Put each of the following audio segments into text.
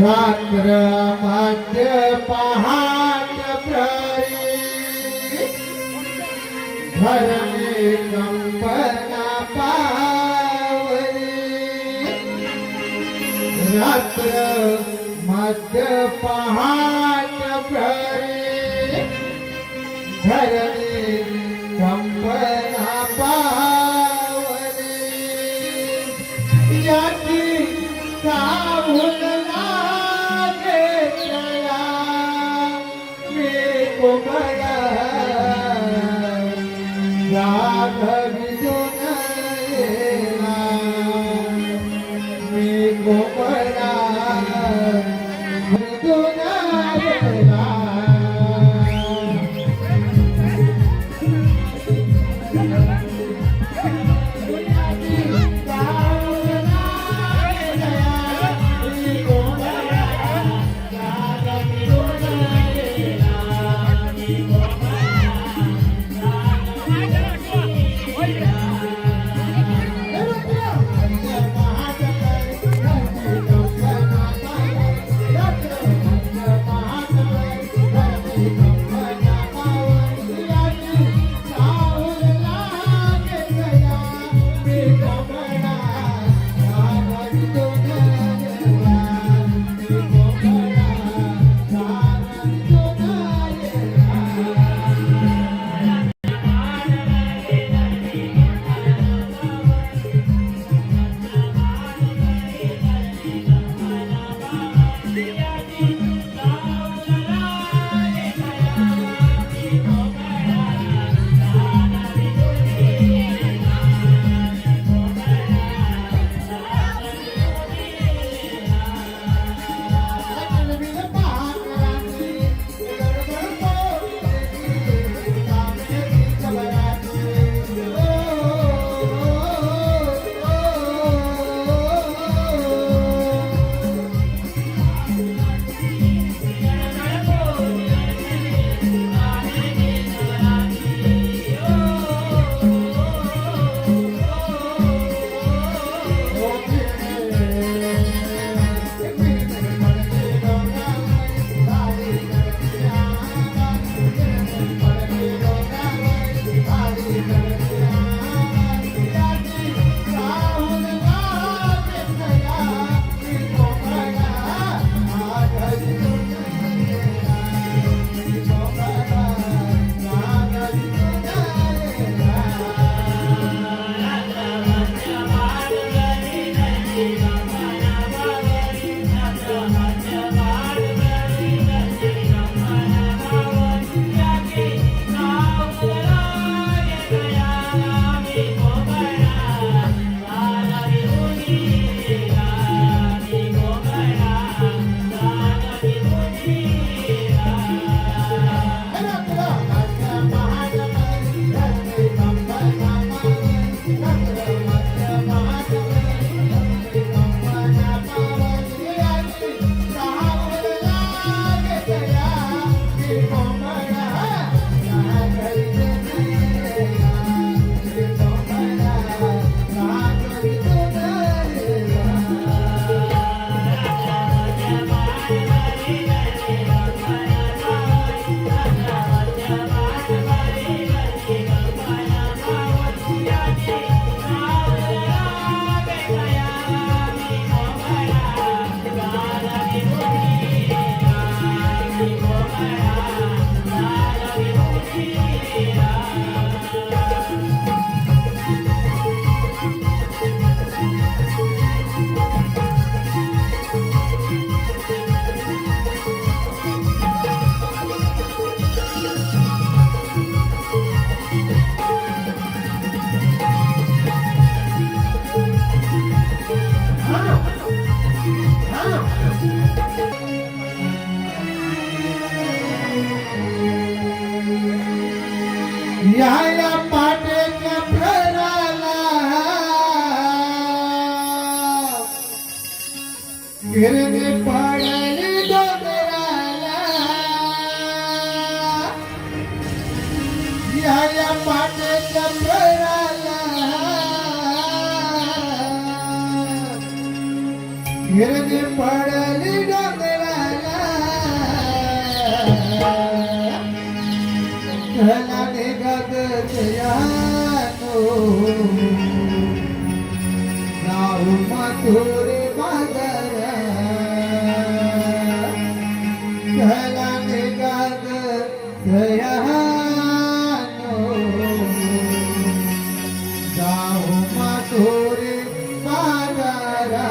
रात्र मध्य पहाट प्रहरी धरणी कंपना पावरी रात्र मध्य पहाट प्रहरी धरणी कंपना पावरी याची सावून लागे तया मी कोमला राघविजून येला मी कोमला विजून येला या पाटेच्या प्रहराला गिरणी पडली डोंगराला या पाटेच्या प्रहराला गिरणी पडली डोंगराला घालाने गगनयानो जाऊ मथुरे मागरा घालाने गगनयानो जाऊ मथुरे मागरा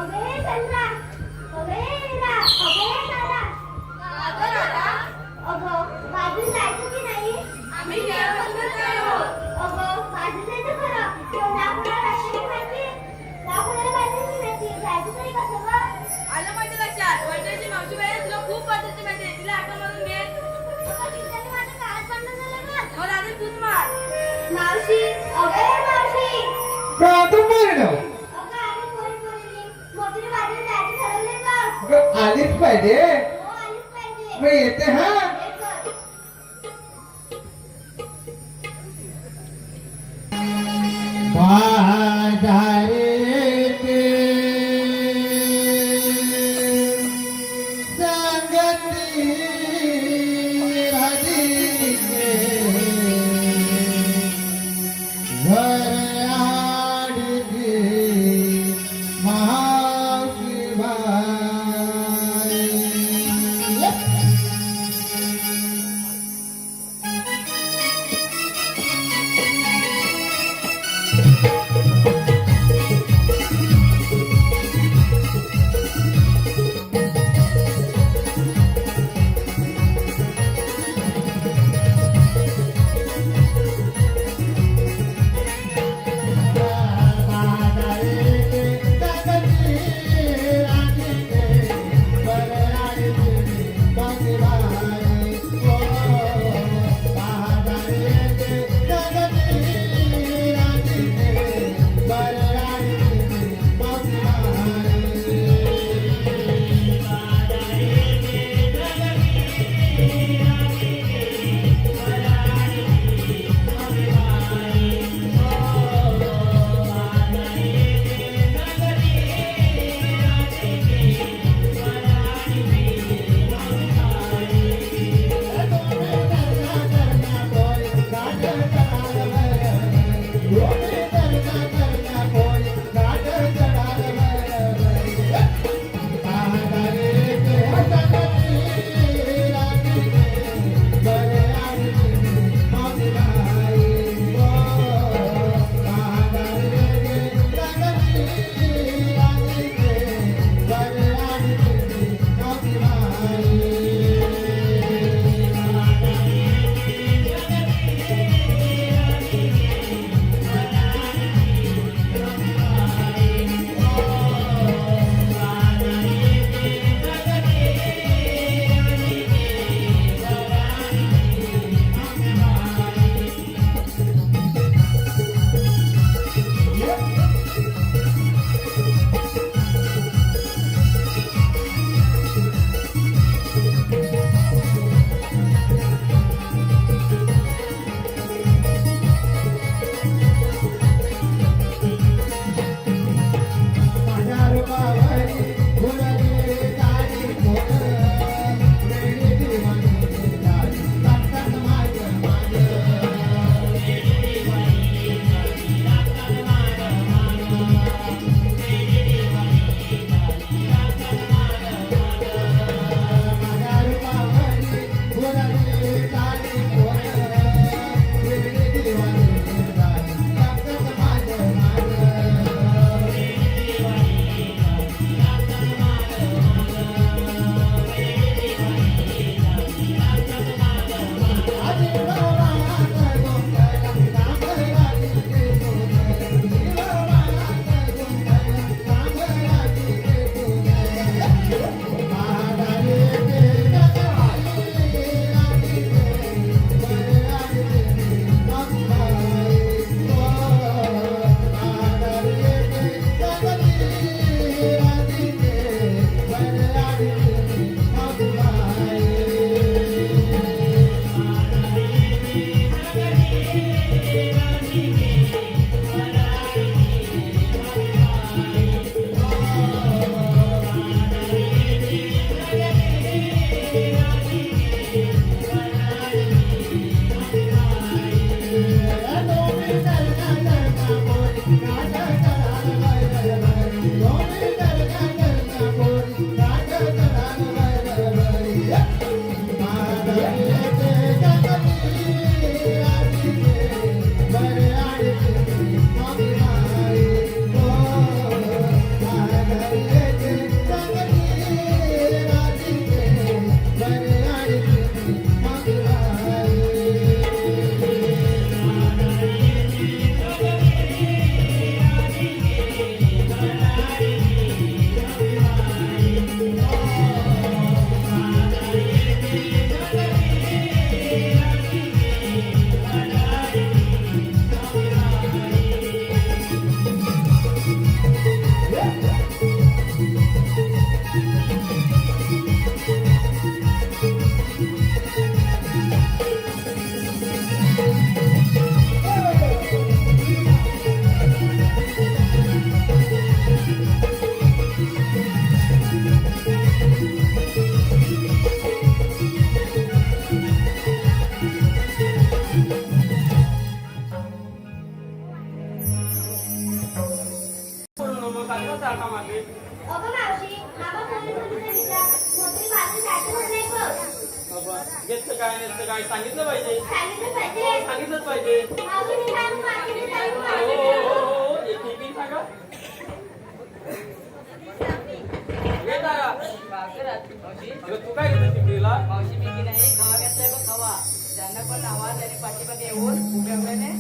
अगे चंद्रा, अगे मीरा, अगे तारा. अगं राधा, अगं बाजूला जायचं की नाही? आम्ही देवबंधूच आहोत. अगं बाजूला जायचं खरं. तेवढा कुणाला रात्री माहिती? त्या कुणाला बाजूला माहिती? जायचं तरी कसं गं? आलं माझ्या लक्षात. वैद्यची मावशी बाई आहे, तुला खूप पद्धती माहिती आहे. तिला आठवण मारून घे. अगं तिच्याने माझं काळात भांडण झालं गं. हो दादी तूच मार. मावशी, अगे मावशी. कादंबरी नाव अगं आम्ही पोरी मोठीने बाजूला जायचं ठरवलंय गं. आलीच पाहिजे हो आलीच पाहिजे. मी येते हा हे कर. बाजारेते संगती राधिके वरयाडगे महाशिवाय लागला सारखा मागे. अगं मावशी मामा पोलीस पोलिसांचा विचार मोत्री बाजू जायचं म्हणलंय बघ. बाबा, घेतलं काय नसतं काय सांगितलं पाहिजे. सांगितलं पाहिजे. सांगितलंच पाहिजे. मावशी मी सांगू मावशी मी सांगू हो मावशी हो मी हो सांगू. हो एक एक सांगा. ये तारा. अगं तू काय घेतलं चिपळीला? मावशी मी की नाही खवा घेतलाय बघ खवा. ज्यांना पण नावा त्याने पाठीमागे येऊन उभ्या उभ्याने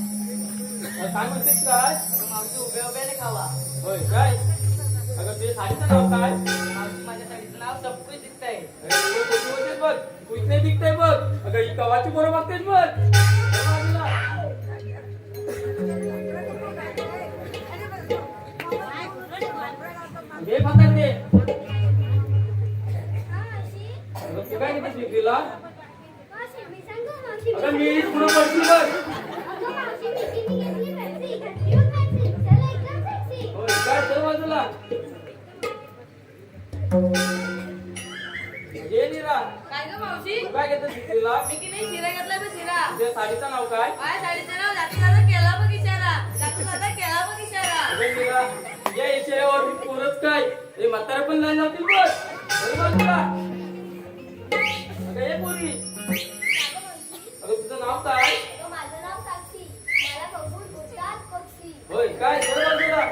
काय म्हणतेस काय? अगं मावशी उभ्या उभ्याने खावा. होय काय? अगं तुझ्या साडीचं नाव काय? मावशी माझ्या साडीचं नाव सब कुछ दिसतंय. अरे तू कुठे होतेस बघ. कुछ नाही दिसतंय बघ. अगं ही कवाची पोरं बघतेस बघ. चल बाजूला. घे फातर दे. हा मावशी. अगं तू काय घेतलं चिपळीला? मावशी मी सांगू मावशी मी अगं सांगू. मी पुढं पडशील बघ. अगं मावशी मी किती घेतली पेप्सी घातली हो पेप्सी चला एकदम सेक्सी. होय काय? चल बाजूला. ये नीरा. काय ग मावशी तू काय घेतलं चिपळीला? मी की नाही शिरा घातला बघ शिरा. तुझ्या साडीचं नाव काय? माझ्या साडीचं नाव जाता जाता केला बघ इशारा. जाता जाता केला बघ इशारा. अगं नीरा, या इशाऱ्यावर मी पोरच काय? हे म्हातारे पण लाईन लावतील बघ. चल बाजूला. अगं ये पोरी. अगं तुझं नाव काय? अगं माझं नाव साक्षी मला बघून उडतात पक्षी. होय काय? चल बाजूला.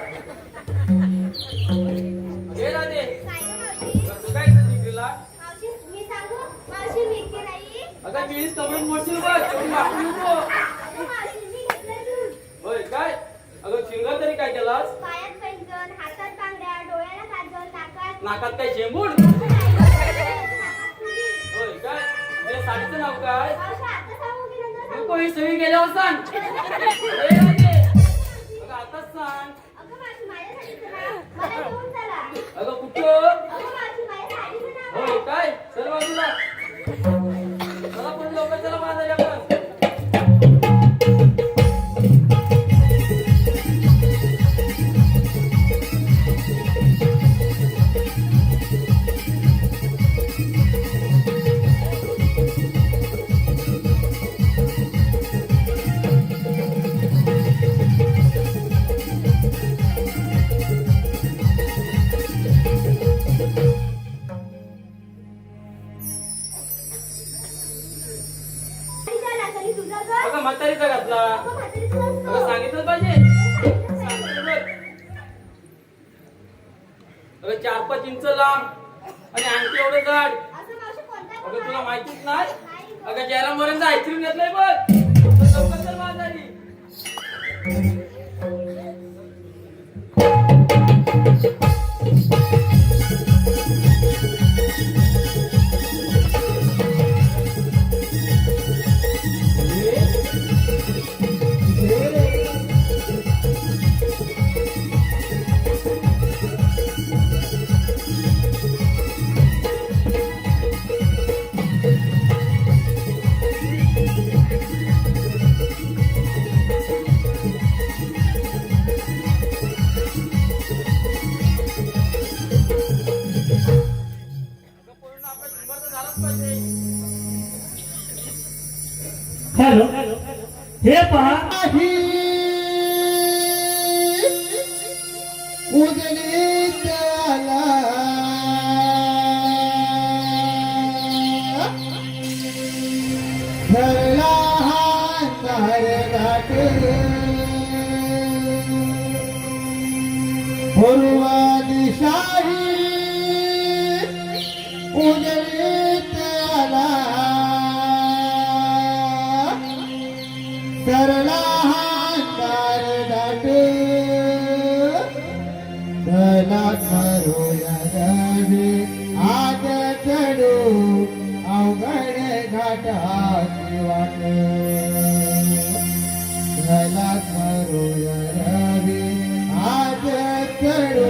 ये राधे. काय गं मावशी? अगं तू काय घेतलं चिपळीला? मावशी मी सांगू मावशी मी की नाही. अगं प्लीज कमेंट मोडशील बघ. तेवढी वाटू नको. अगं मावशी मी घेतलं दूध. होय काय? अगं शिंगात तरी काय केलास? पायात पैंजण हातात बांगड्या डोळ्याला काजल नाकात काय शेंबूड? नाकात तुरी. होय काय? तुझ्या साडीचं नाव काय? मावशी आता सांगू की नंतर सांगू? नको ही सगळी गेल्यावर सांग. ए राधे. अगं आताच सांग. अगं मावशी माझ्या साडीचं नाव मला घेऊन चला. अगं कुठं? अगं मावशी माझ्या साडीचं नाव होय काय? चल बाजूला. चला पण लवकर चला बाजारी आपण. चला तरी तुझा गं. अगं म्हातारीचा घातला. अगं म्हातारीचं नसतं. अगं सांगितलं पाहिजे. सांगितलं बघ. अगं 4-5 इंच लांब आणि आणखी एवढं जाड. असं मावशी कोणता अगं तुला कोणता? माहितीच नाही? नाही गं. अगं जयराम मोरेंचा आईस्क्रीम घेतलंय बघ. लवकर चल बाजारी. अगं पूर्ण आपला शंभर तर झालाच पाहिजे. हॅलो हे पहा उजनी त्याला धरला हातार घाटे पूर्वा दिशाही उजनी त्याला सरला हातार घाटे चला करो यावे आज चढू अवघड घाटाची वाट चला करो यावे आज चढू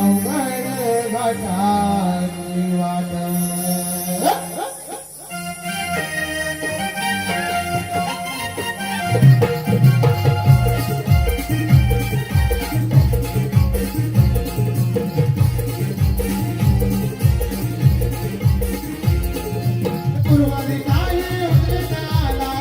अवघड घाटाची वाट पूर्व दिशाही उजनीला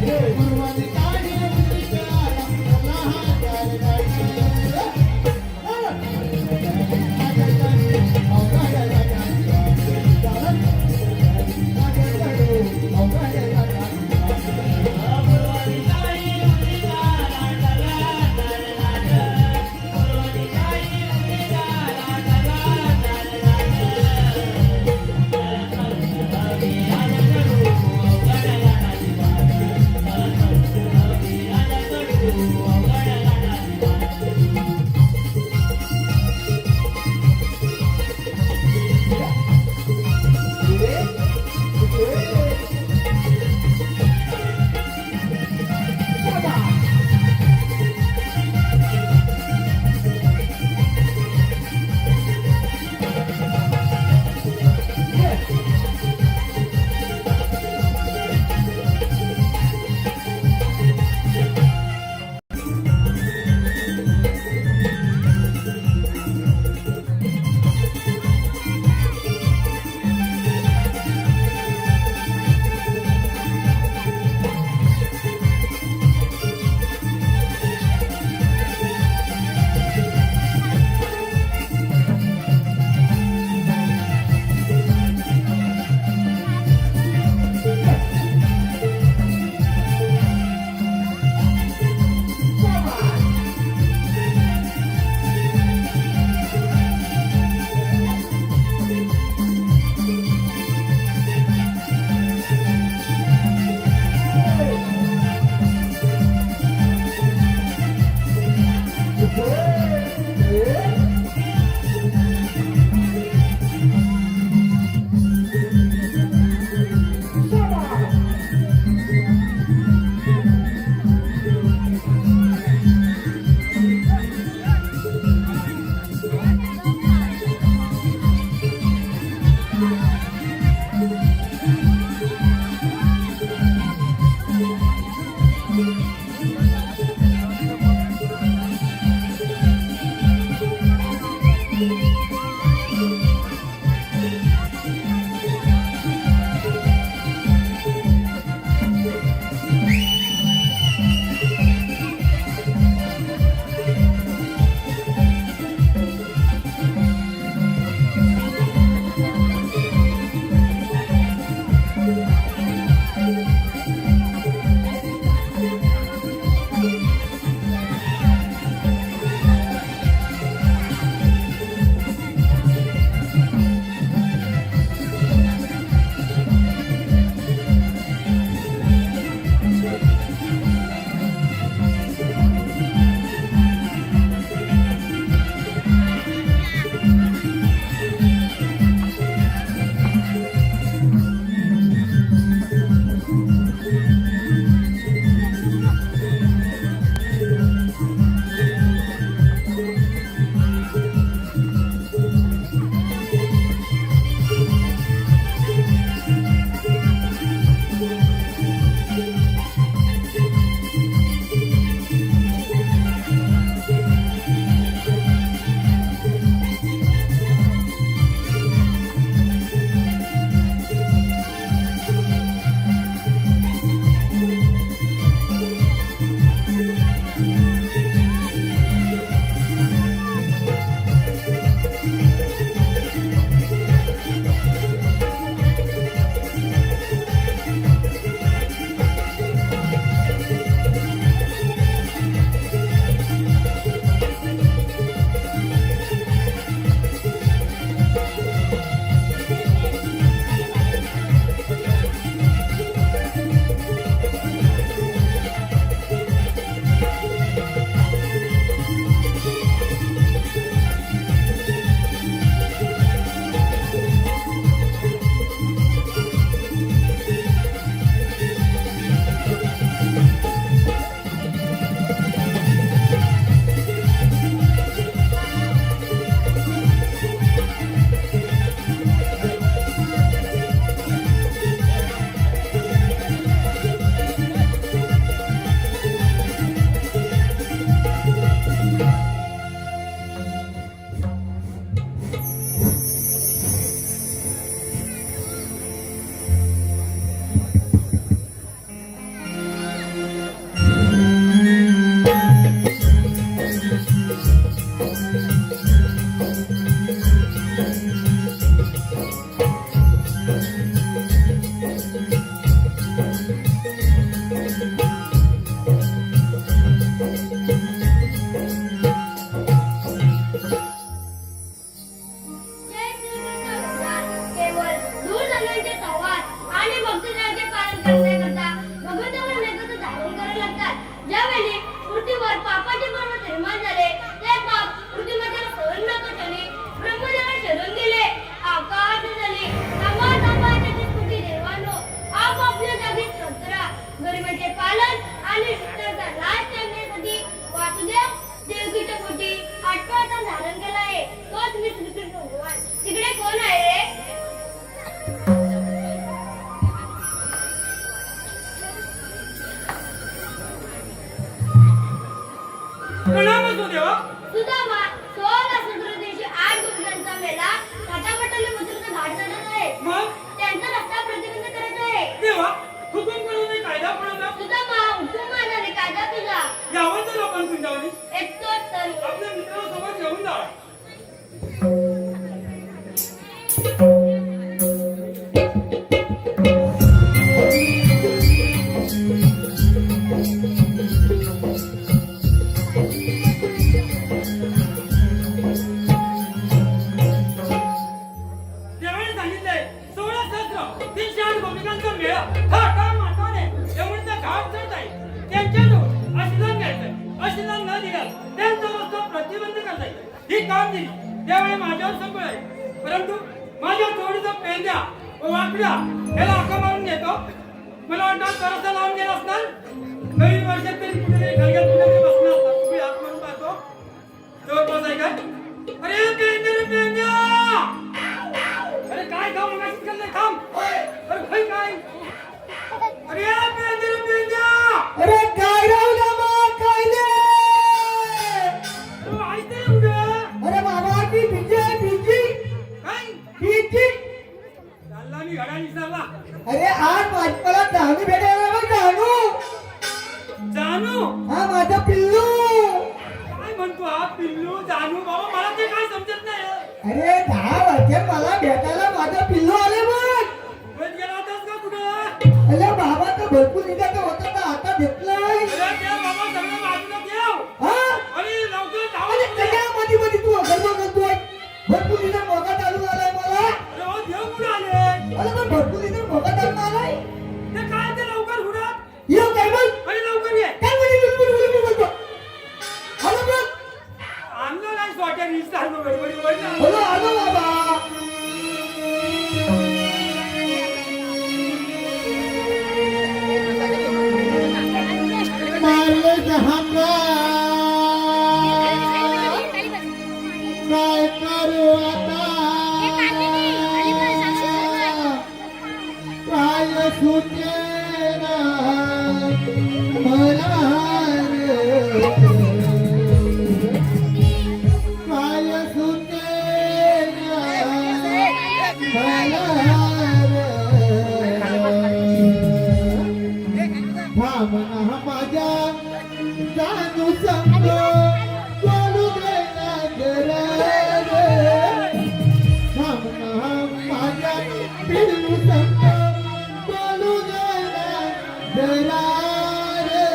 पूर्वाची काळी उंचीच्या मला हातार गाडी. आज्ञेचे पालन आणि शिष्टाचा नाश करण्यासाठी वासुदेव देवकीच्या पोटी आठवडा धारण केला आहे. तोच मी श्रीकृष्ण भगवान. तिकडे कोण आहे रे? प्रणाम असो देवा. सुदामा 16 समुद्र दिवशी 8 गुरुजांचा मेला टाटापटाले मथुरेचं घाट चढत आहे. मग त्यांचा रस्ता प्रतिबंध करत आहे. देवा हुकूम करून कायदा पडला. सुदामा हुकूम मानाने कायदा तुझा यावर तर आपण पिंडावली एकतोच तर आपल्या मित्रासोबत घेऊन जा. देवाने सांगितलंय 16 सहस्र 308 गोपिकांचा मेळा हा काम माताने यमुनेचा घाट चढत आहे. त्यांच्याजवळ अशिलान घ्यायचंय. अशिलान न दिल्यास त्यांचा रस्ता प्रतिबंध करता येईल. ही काम दिली त्यावेळी माझ्यावर संकळ आहे. परंतु माझ्या जोडीचा पेंद्या व वाकड्या याला आका मारून घेतो. मला वाटतं सरसा लावून गेला असणार. नवीन वर्षात तरी कुठेतरी घरग्यात कुठेतरी बसणार असणार. तुम्ही हात मारून पाहतो जवळपास आहे काय. अरे पेंद्या रे पेंद्या. अरे काय काम मगाशी केलंय काम. अरे भाई काय. अरे पेंद्या रे पेंद्या. अरे काय राहुल मग काय तू ऐकते उद्या. अरे बाबा ती बिजी काय बिजी चालला मी घडा विसरला. अरे आज मला डहाणू भेटायला बघ डहाणू. जानू हा माझा पिल्लू. काय म्हणतो हा पिल्लू जानू बाबा मला ते काय समजत नाही. अरे 10 वर्षात मला भेटायला माझा पिल्लू आले बघ. वेळ गेला होतास का कुठं. अरे बाबा तर भरपूर निघायचं होतं तर आता भेटलाय. अरे त्या बाबा सगळं बाजूला ठेव. हा अरे लवकर धाव. अरे त्याच्या मध्ये मध्ये तू अगल करतोय. भरपूर निघा मोका चालू आलाय मला. अरे हो देव कुठं आले. अरे पण भरपूर निघा मोका चालू आलाय. ते काय ते लवकर उडत. येऊ काय मग अरे लवकर ये. काय म्हणजे बोलतो. हॅलो बघ. आणलं नाही स्वतः रिस्टार गडबडी. हॅलो हॅलो बाबा. मारले जहांगा काय करू आता काय सुचेना मला रे. काय सुचेना मला रे. भावना माझ्या जानू संग बोलू देना जरा रे. भावना माझ्या पिल्लू संग बोलू देना जरा रे.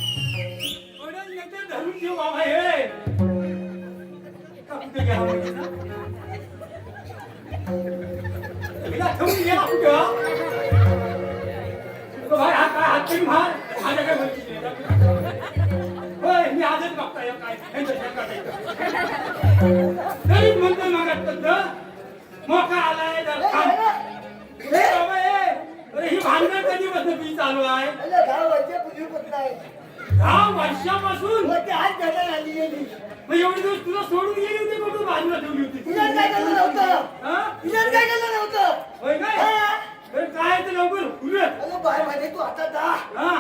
वडील एकदा धरून ठेव बाबा हे. का कुठे गेला वडील ना? हिला ठेवून गेला कुठं? तो भाई हात तरी मार. माझ्या काय म्हणते होय मी आजच बघताय काय यांचं शंका तरीच म्हणतो मग मोका आलाय जर बाबा हे अरे ही भांडण कधी बसलं तुम्ही चालू आहे? 10 वर्षापूर्वीपासून आहे. 10 वर्षापासून मग ते आज घालायला आली गेली. मग एवढे दिवस तुला सोडून गेली होती कुठून बाजूला ठेवली होती? तिला काय केलं नव्हतं. हा? तिला काय केलं नव्हतं. होय काय? हा. अरे काय ते लवकर उलट. अगं बाय माझे तू आता जा. हा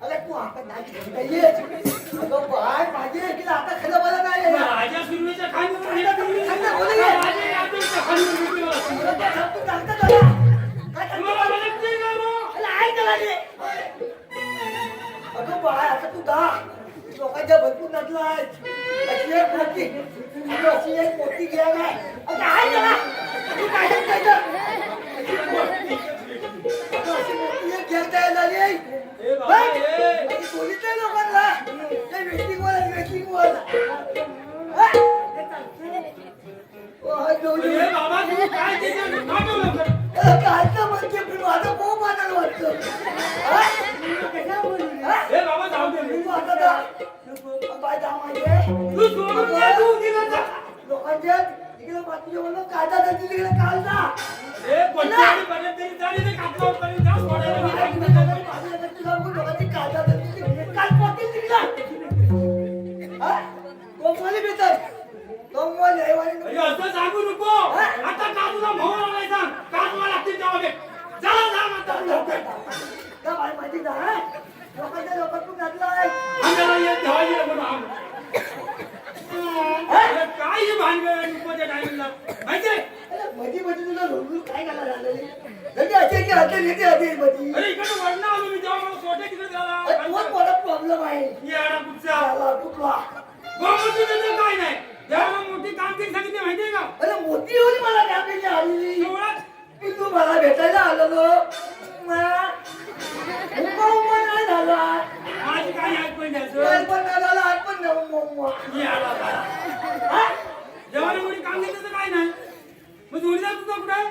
अरे तू आता नाही ये. अगं बाय माझे तिला आता खरं बरं नाही तुला राजा सुरवेच्या खांद्यावर हे ठेवली. खांद्यावर बोलू ये. राजा यादवच्या खांद्यावर ठेवली मला. तुला काय सांगतो चालतं तुला. काय सांगतो? तुम्हाला मदत नाही का मग? अरे आहे त्याला रे. अगं बाय आता तू जा. लोकांच्या भरपूर नदला आहे. अशी एक मोठी अगं अशी एक मोठी घ्या काय अगं आहे त्याला. तू काय सांगतायचं? अगं अशी मोठी एक घ्या तयार झाली आहे. ए बाबा ए. बोलीचे लोकांना ते वेटिंगवर ए बाबा तू काय त्याच्यात पाठव लवकर. कालचं म्हणते पण माझं खूप मानायला वाटतं. ए बाबा जाऊ दे. बाय जा माझे तू सोडून दे तू तिला जा. लोकांच्या इकडे बातमी म्हणून कायदा त्यांची तिकडे काल जा. ए पंचायती पर्यंत तरी जाणी ते कापडावर पर्यंत जा सोडायला मी नाही कुठे जात. लोकांची कायदा त्यांची काल पाटील तिकडे कोमवाली बेतर कोमवाली अरे असं सांगू नको. आता काजूला भाऊ आलाय सांग. काजूला लागतील तेव्हा बे. जा जा आता लवकर. का बाय माझी जा लोकांच्या लोकात तू घातला आहे. आम्हाला येत ठेवायची नको ना आम्ही. अरे काय ही भानगड नुकोच्या टायमिंगला माहितीये? मधी तुला लोंढू काय घाला झालेली म्हणजे असे की हाते नेते आधी मधी अरे इकडे वळणं आलो मी तेव्हा मला सोटे तिकडे झाला. तोच मोठा प्रॉब्लेम आहे येडा कुठचा. आला कुठला गोमती त्याचं काय नाही. तेव्हा मोठी कामगिरी सांगितली माहितीये का? अरे मोठी होती मला त्यापैकी आलेली एवढा की तू मला भेटायला आलेलो उमा नाही झाला माझी काही ऐकून काल द्यायचं. पण नाही झाला आज पण नाही येडा बाळा. जेव्हा मोठी कामगिरी त्याचं काय नाही. मग जोडीदार तुझा कुठे आहे?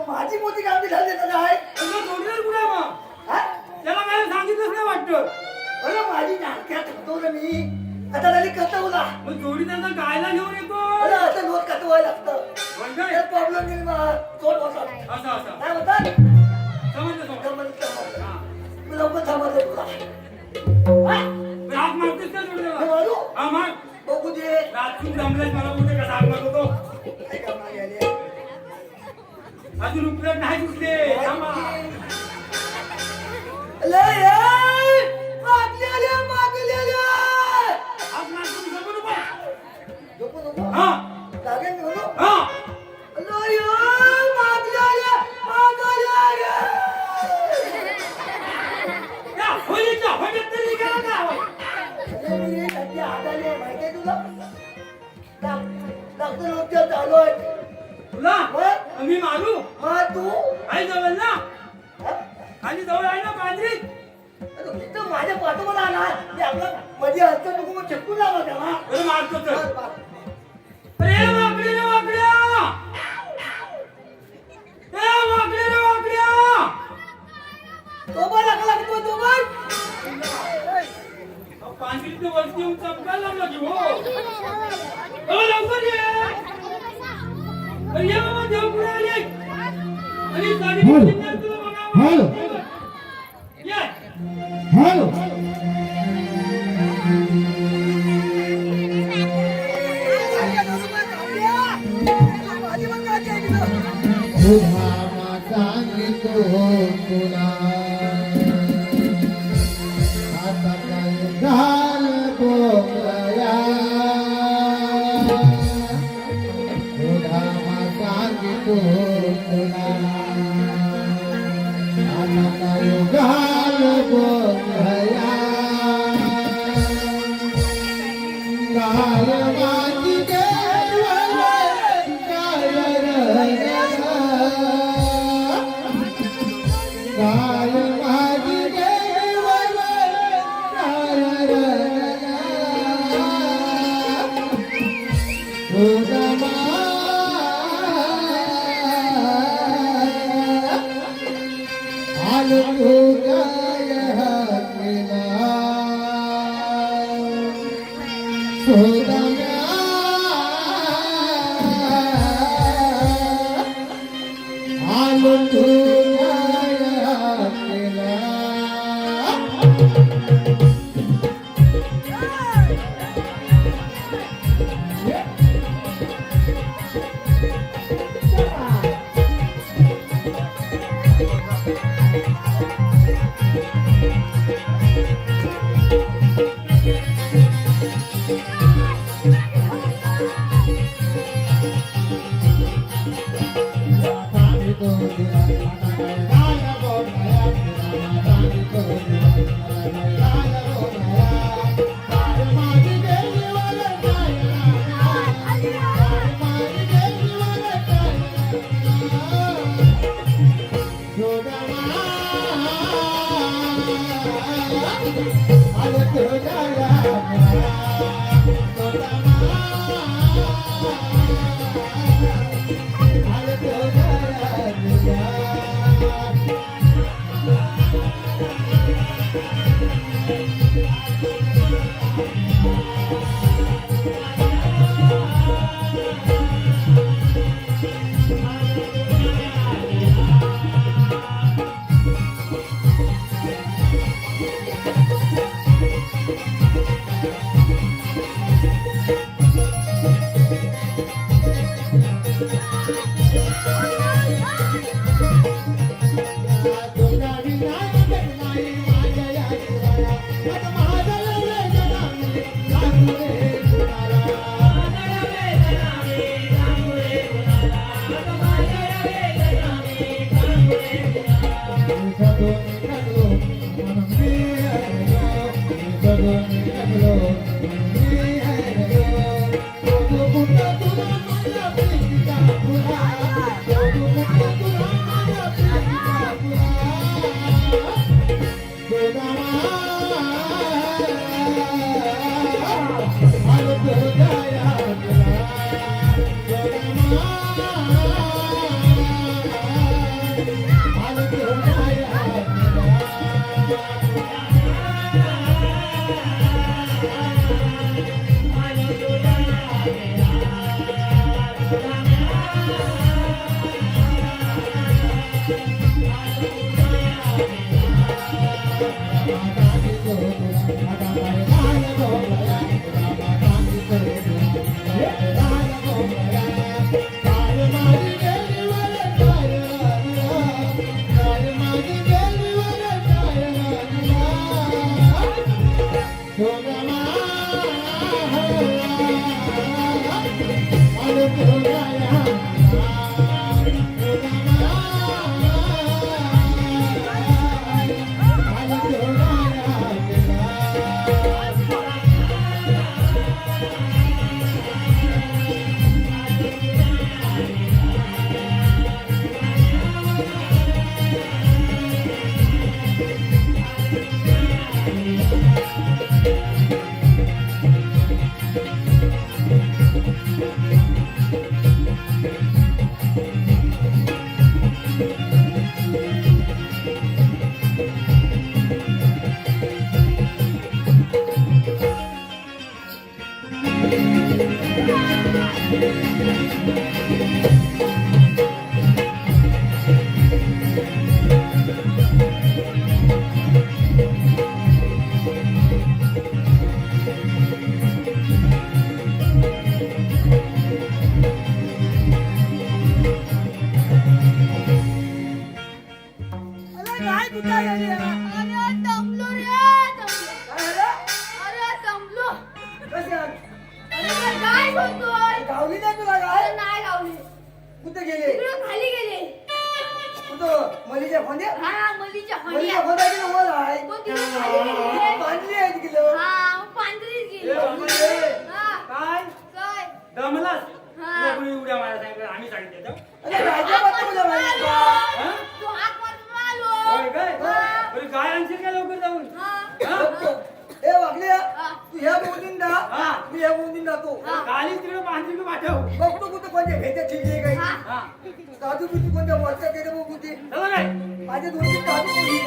माझी मोठी कामगी झाली तर काय तुझा जोडीदार कुठे आहे मग? हा? त्याला काय सांगितलंच नाही वाटतं. अरे माझी नाटक्यात होतो ना मी आता झाली कटवला मग जोडीदारचा गायला घेऊन येतो. अरे असं रोज कटवायला लागतं म्हणजे प्रॉब्लेम नाही ना तोड होता असं असं काय म्हणतात समजलं समजलं. हा. लवकर थांबवलं तुला पण हात मारतेस का जोडीदार? मारू हा मार. बघू दे रातून जमलंय मला कुठे कसा हात मारतो. काय करणार याने? अजून उपयोग नाही कुठले. थांबा. लय मागलेल्या मागलेल्या हात मारतो जमू नको. झोपू नको हा लागेल मी म्हणू हा. लय मागलेल्या मागलेल्या या, होय नृत्य चालू आहे. तुला मग? मी मारू हा तू आई जवळ ना हा? आणि जवळ आहे ना पांढरीत अरे तिथं माझ्या पाठोपाठ आला ते आपला मध्ये हलतं नको मग चिपकून लावा त्याला. बरं मारतो तर बस, बस. रे वाकड्या रे वाकड्या रे वाकड्या तो पण लागतो तो पण. पांढरीत वरती येऊन चमकायला लागला की हो लवकर ये अरे ये बाबा देव पुढे आले आणि साडी तुला बघा ये माझी पण काळजी आहे तिथं. तुझा सांगितो तुला आता काय झालं बोलया तुझा सांगितो तुला आता काय झालं बोलया काय माझी काय माझी देव आलो काय केला आलो ठेव बघतो कुठं कोणत्या भेट्या ठेवली काही हा साधू बिधू कोणत्या वरच्या गेले बघू ते चला काय माझे 2-3 साधू कोणी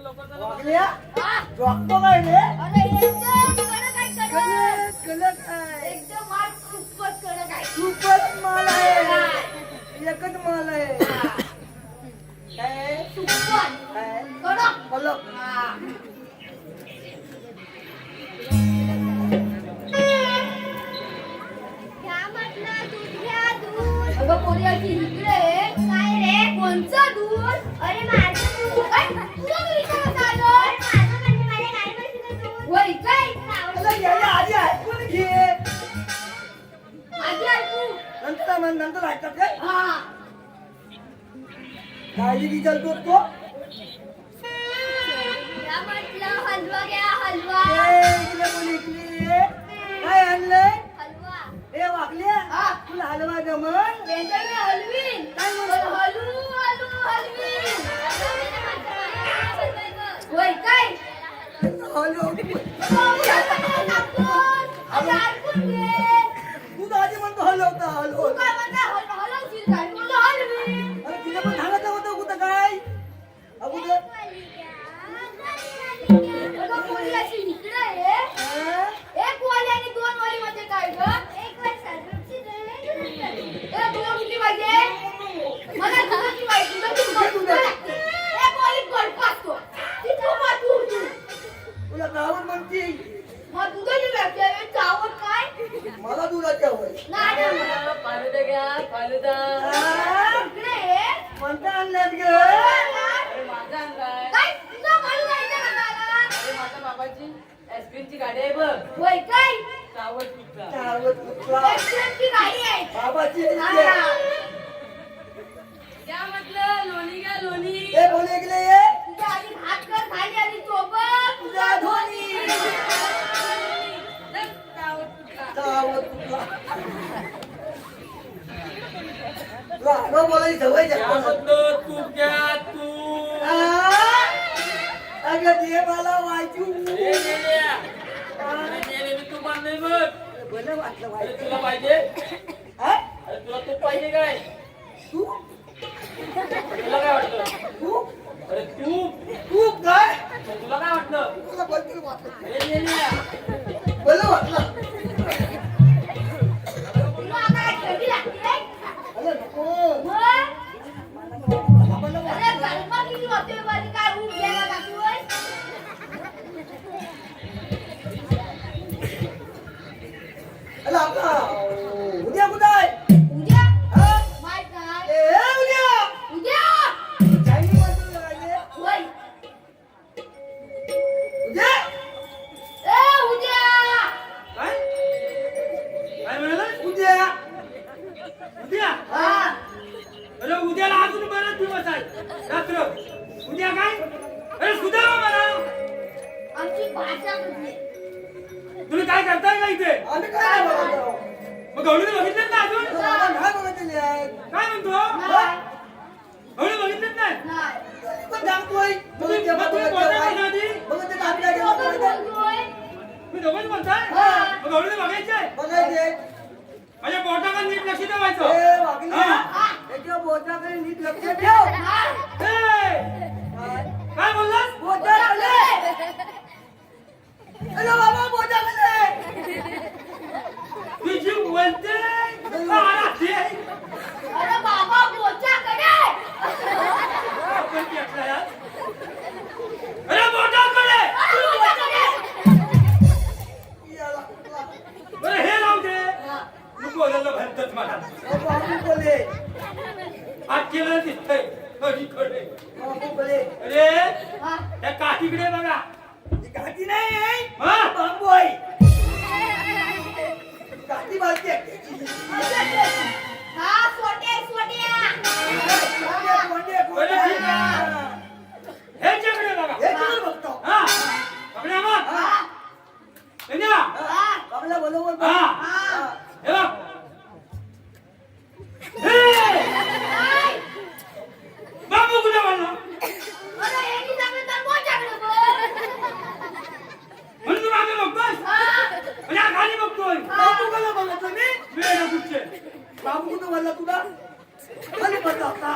नाही वागल्या? वागतो काय रे? अरे येतो, बरं काय करत? कडक आहे एकदम माल खूपच कडक आहे. खूपच माल आहे एकच माल आहे काय आहे? खूपच काय कडक. पलक हा. घ्या म्हटलं दूध घ्या दूध. अगं पोरी अशी इकडे काय रे कोणचं दूध? अरे माझं दूध. तुझं दूध इकडे कसं आलं? माझं म्हणजे माझ्या गाई म्हशीचं दूध. होय काय? मला यायला आधी ऐकून घे आधी ऐकू. नंतर ऐकतात काय हा. काळजी विचारतो तो घ्या म्हटलं हलवा घ्या हलवा. इकडे बोल इकडे काय आणलंय हलवा. ए वाकल्या हा. तुला हलवा जमन वेंदर मी हलवीन. काय म्हणतो? हलवीन. होय काय? हॅलो अगं ऐकून घे. तू आधी म्हणतो हलवता तू हलव काय म्हणता? हलवशील काय? म्हणलं हलवीन. अरे तिला पण सांगायचं होतं कुठं काय अगोदर अगं पोरी अशी इकडे आहे. हा? एक वाली आणि दोन वाली म्हणजे काय ग? एक वाली सारखी तुला किती पाहिजे? मला तुझं पाहिजे. तुझं एक वाली गडप असतो. ती तू. तुला गावात म्हणती मग दुधाची व्याख्या आहे. चावत काय? मला दुधाची हवंय नाही फालुदा, फालुदा घ्या फालुदा. हा? इकडे आहे. कोणता आणल्यात ग अरे माझा आणलाय. काय? तुझं म्हणून जायचं का मला? अरे माझ्या बाबाची आईस्क्रीमची गाडी आहे बघ. होय काय? चावत कुठला. चावत कुठला एक्सप्रेसची गाडी आहे. बाबाची हा. घ्या म्हटलं लोणी घ्या लोणी. ए बोले गेले ये तुझ्या आधी भात कर खाली आणि सोबत तुझा धोनी चावत कुठला तुला आडवं बोलायची सवय घ्या जास्त म्हटलं तूप घ्या तूप. अगं दे मला वाचू अरे नेल्या. अरे नेल्या, मी तूप आणलंय बघ. बरं वाटलं अरे वाईट तुला पाहिजे? हा? अरे तुला तूप पाहिजे काय? तू तुला काय वाटलं? तू अरे तूप. तू काय तुला काय वाटलं? तुला बरं वाटलं अरे नेल्या. बरं वाटलं तुला आता काय खेळी लागते? अरे नको मग? मला बरं वाटलं. अरे गरबा किती होते माझी काय ऊब घ्यायला लागतोय? अरे आपला उद्या कुठं आहे उद्या? हा? माहित नाही. ए उद्या उद्या? चायनी वाजवून राहिले. होय. उद्या उद्या. काय? काय म्हणाला? उद्या उद्या? हा अरे उद्याला अजून बराच दिवस आहे. रात्र. उद्या काय? अरे सुधारा मला. आमची भाषा कुठली? तुम्ही काय करताय का इथे? आम्ही काय बघतो मग गवळीने बघितलं ना अजून? नाही बघितलेली आहे काय म्हणतो? नाही. गवळी बघितलं नाही? नाही. पण सांगतोय तुम्ही बोलताय का आधी? बघत ते आपल्या दोघं गेला बोलतोय. तुम्ही दोघंच बोलताय? हा. मग गवळीने बघायचंय? बघायचे माझ्या पोटाकडे नीट लक्ष ठेवायचं. ए वागली हा? त्याच्या बोटाकडे नीट लक्ष ठेव नाही. ए, काय बोललास? बोटाकडे अरे बाबा बोटाकडे तुझी बोलते आराधी. अरे बाबा बोच्याकडे. आपण घेतलं यार. अरे बोटाकडे. अरे बोच्याकडे. याला कुठला? बरं हे राहू दे. तू बोलायला भरतच मला. बाबू बोले हात केलं दिसतंय खडे. बाबू बोले अरे हा. त्या काठीकडे बघा. ती काठी नाही आहे हा? बांबू आहे काठी बालती आहे हा सोट्या सोट्या. Conde, Conde. बरं, ठीक आहे. हे चकडे बघा. हे तुला बघतो हा पकडा मग. हा. संध्या. हा. बाबूला बोलवून बघ. हा. हा. हे बघ. हे! काय? बाबू कुठे म्हणला? अरे यांनी सांगितलं तर बोच्याकडे बोल. म्हणून तू मागे बघतोय? हा. म्हणजे हा खाली बघतोय. बाबू कोणाला बघतो मी वेळ कुठचे? बाबू कुठं बोलला तुला खाली पडला होता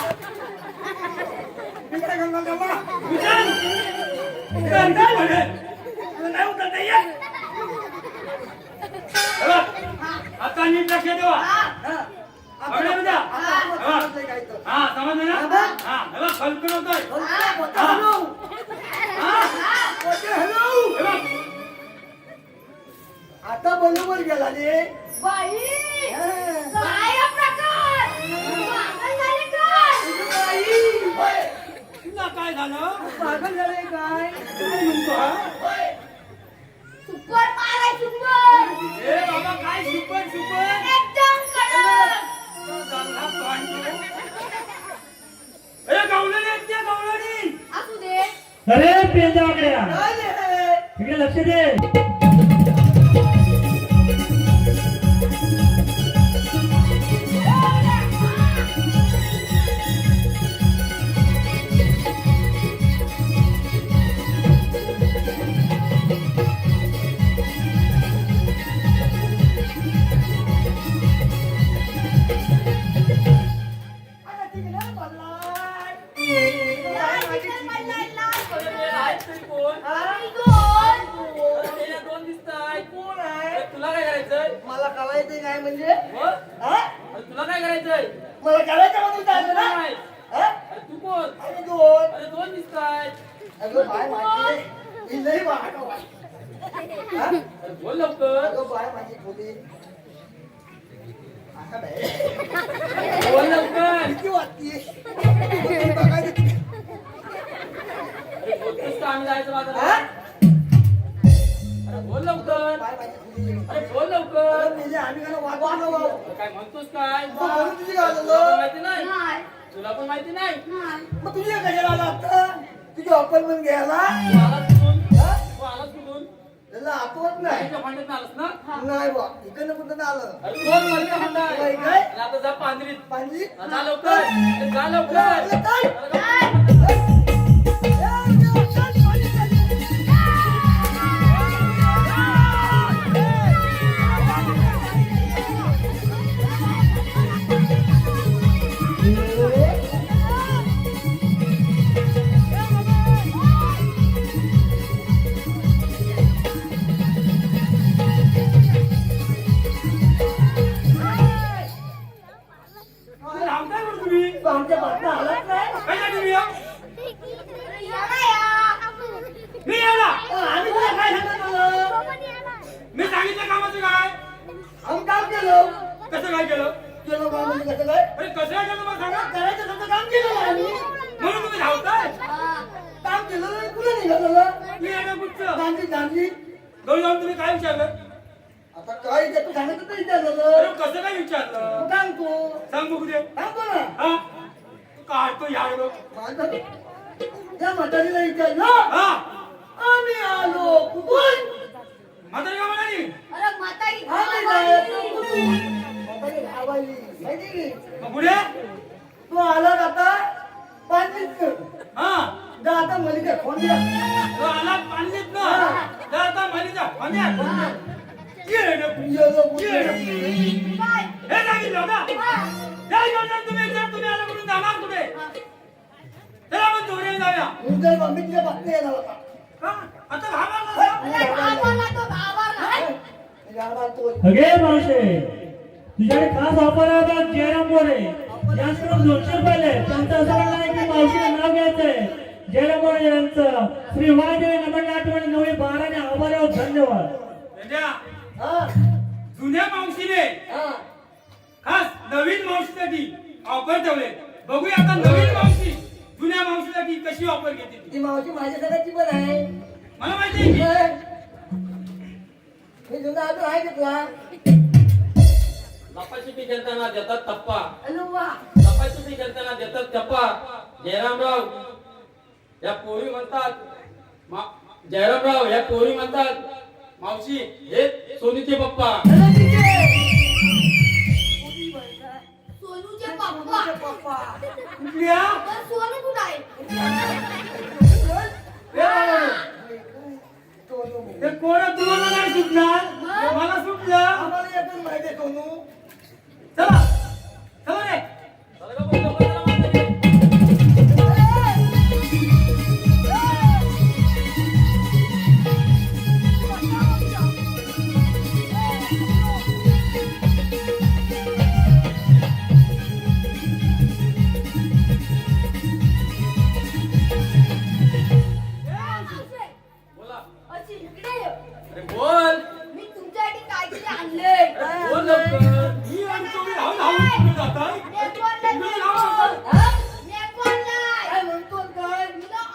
मी काय करणार बाबा उचल. उचल, काय म्हणे? तुला नाही उतरता येत हे बघ, आता नीट लक्ष ठेवा. हा. बघा बघा. आता तुम्हाला समजलंय काय तर. हा समजलं ना? हा, बघ. हा हे बघ, फलकून होतोय. मोठं हलवू. मोठं हलवू. हे बघ. आता बरोबर गेला रे. बाई हा. काय हा प्रकार पागल झाले काय बाई. होय. तुला काय झालं? पागल झालंय काय? काय म्हणतो हा? होय. सुपर माराय सुपर ए बाबा, काय सुपर सुपर? एकदम कडक चालला पांडू. ए गवळणी आहेत त्या, गवळणी. असू दे अरे पेंदाकड्या काय रे? इकडे लक्ष दे. आता तिकडे पडलाय. काय माहिती अरे हे आहेत तरी कोण? अरे हे दोन दिसतायत. कोण आहे? अरे तुला काय करायचंय? मला कळायचं काय म्हणजे हो? हा? अरे तुला काय करायचंय? मला करायचं म्हणून चाललं ना नाही. हा? अरे तू कोण? अरे दोन. अरे दोन दिसतायत. अगं बाय माझी ही लई वाहका बाय. हा? अरे बोल लवकर. अगं बाय माझी खोली. आता बाई. बोल लवकर. किती वाटतीये? बघायचं किती? अरे बोलतोस का आम्ही जायचं हा? बाजारात? अरे बोल लवकर. बाय माझी खोली. अरे बोल लवकर. अगं मेले आम्ही काय वागवलं बाबा. अरे काय म्हणतोस काय? मग म्हणून तुझी काय तुला पण झालं? माहिती नाही? नाही तुला पण माहिती नाही? नाही मग तुझी कशाला आला आता? तुझी अपॉइंटमेंट घ्यायला? तू आलास कुठून? हा? तू आलास कुठून? त्याला आठवत नाही. तुझ्या भांड्यात आलास ना? नाही बा इकडनं कुठं आलं अरे कोण मलिका भांडा आहे? काय काय? आणि आता जा पांढरीत. पाणी जा लवकर. अरे जा लवकर. अरे काय? अरे तुम्ही लावताय बरं तुम्ही? तू आमच्या बातम्या आलाच नाही कशासाठी मी या? या मी याला. आम्ही तुला काय सांगत मी सांगितलं कामाचं काय? आम्ही काम केलं कसं काय केलं? केलं काम म्हणजे कसं काय अरे कसं काय केलं मला सांगा? करायचं तसं काम केलं ना आम्ही म्हणून तुम्ही धावताय? काम केलं नाही कुठं निघालं मी येणं कुठचं? गांधी गांधी घरी जाऊन तुम्ही काय विचारलं? आता काय ते तू सांगितलं तरी अरे झालं कसं काय विचारलं? तू सांगतो सांग बघू दे. सांगतो ना हा? तू काढतो यार बघ. माझं त्या म्हातारीला विचारलं हा? आम्ही आलो कुठून म्हातारी का म्हणाली? अरे म्हातारी आम्ही जायचं कुठून म्हातारी गावाली माहिती की मग पुढे? तू आला आता पाणीच हा? जा आता मलिका खोंड्या तो आला पाणीत ना. जा आता मालिका पाण्यात. ये रे. काय हे सांगितलं होतं? त्या योजनेत तुम्ही जर तुम्ही आला म्हणून जाणार कुठे? चला आपण चोरीला जाऊया. तुमच्या मम्मीच्या बातम्या येणार होता हा? आता घाबरला ना? अरे घाबरला तो घाबरला गावात तो अगे मावशे तुझ्याकडे खास ऑफर आहे बघ जयराम मोरे यांच्याकडून 200 रुपये त्यांचं असं म्हणणं आहे की मावशीला नाव घ्यायचंय जयराम मोरे यांचं श्री वादेवी नमन आठवणी 9/12 ने आभार आहोत धन्यवाद. संध्या, हा जुन्या मावशीने हा खास नवीन मावशीसाठी ऑफर ठेवले. बघूया आता नवीन मावशी जुन्या मावशीसाठी कशी ऑफर घेते ती. ती मावशी माझ्या सगळ्याची पण आहे मला माहिती आहे की. मी जुना अजून आहे घेतला लपाछपी खेळताना देतात टप्पा. अरे वा लपाछपी खेळताना देतात टप्पा. जयरामराव या पोरी म्हणतात जयरामराव या पोरी म्हणतात मावशी हे सोनीचे पप्पा. अरे ठीक आहे. सोनूचे पप्पा पप्पा कुठल्या? तर सोनू कुठं आहे ते कोण तुम्हाला नाही सुटणार? मला सुटलं. आम्हाला येतच माहिती आहे सोनू चला चला रे. चला गं, बोल, बोल, चला, माणसं.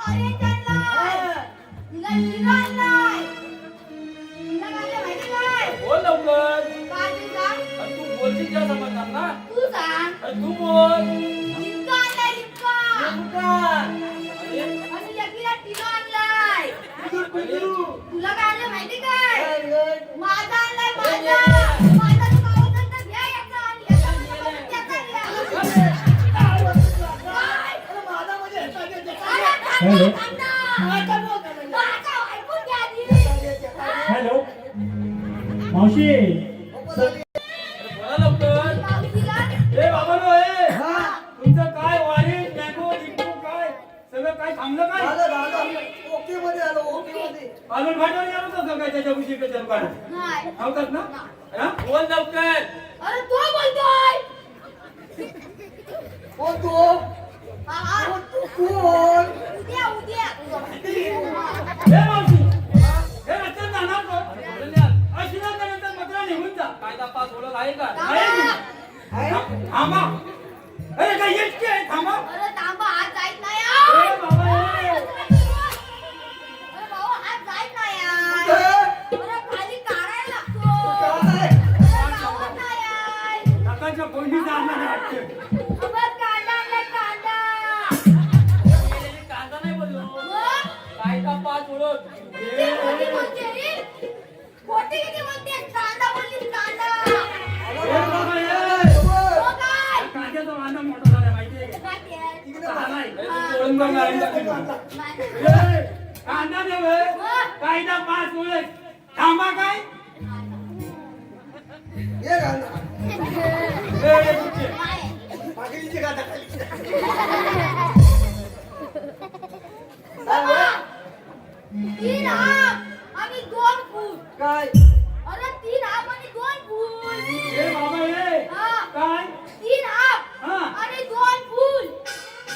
ऑरेंज आणलाय तिला हिरो आणलाय तिला काय माहिती काय बोल लवकर. काय तू सांग अरे तू बोलशील त्या समजणार ना. तू सांग अरे तू बोल. लिपका आणलाय लिपका अरे आणि यकीला टिलो आणलाय तुला काय आणलं माहिती काय माझा आणलाय माझा तू काय होतं तर घ्या याचा आणि याचा त्याचा घ्या काय? माझा म्हणजे ह्याचा घे, त्याचा अरे घे. हॅलो आता बोल का म्हणजे? माझा ऐकून घ्या आधी. हॅलो मावशी बोला लवकर. मावशीला ए बाबांनो, ए हा, तुमचं काय वारी मॅंगो लिंबू काय सगळं काय थांबलं काय झालं. ओके मध्ये आलो, ओके मध्ये. अजून फाटवर येणार होतं काय त्याच्या गुशी कचर काढून नाही थांबतात ना हा? बोल लवकर. अरे तो बोलतोय कोण तू? हा, कोण तू? कोण? उद्या उद्या ए मावशी हे रस्त्यात जाणार तो अशिलांतर पत्र निघून जा कायदा पास होणार आहे का? आहे की? आहे? थांबा अरे काय एसटी आहे थांबा अरे थांबा आज जायत नाही ए यार. बाबा ए. अरे भाऊ आज जायत नाही यार. कुठं? अरे खाली काढायला लागतो काय? अरे गावात नाही यार. काकाच्या कोणी जाणार वाटतं अबे कांदा आणलाय कांदा मी कांदा नाही बोललो. मग? कायदा पास होणार. किती खोटी बोलते रे? खोटी किती बोलते? कांदा बोललीस कांदा. ए बाबा ए. हो काय? कांद्याचा वांदा मोठा झाला माहितीये का? काय ते? तिकडे आता बघ. नाही. अरे तू सोडून बघ ना, आईला किती. नाही. ए, कांदा दे बे. कायदा पास होईल थांबा काय ये घालना. ए, कुठचे? नाही. भाकरीची गाठा खाली. बाबा, 3 हात आणि 2 फूट. काय? अरे 3 हात आणि 2 फूट. ए बाबा ए हा. काय 3 हात हा. आणि 2 फूट.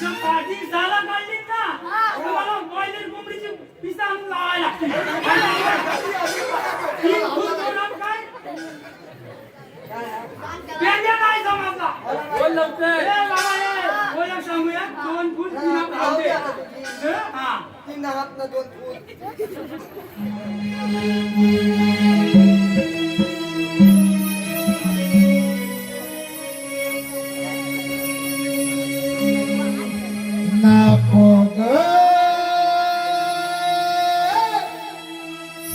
जर पाठी साला काढली ना हा. तर मला बॉयलर कोंबडीची पिसा आणून लावायला लागते तीन फूट दोन काय पेंड्या काय समजला बोल लवकर. ए बाबा ए ओळख सांगूया 2 फूट 3 हात लावते हा 3 हात ना 2 फूट. नको ग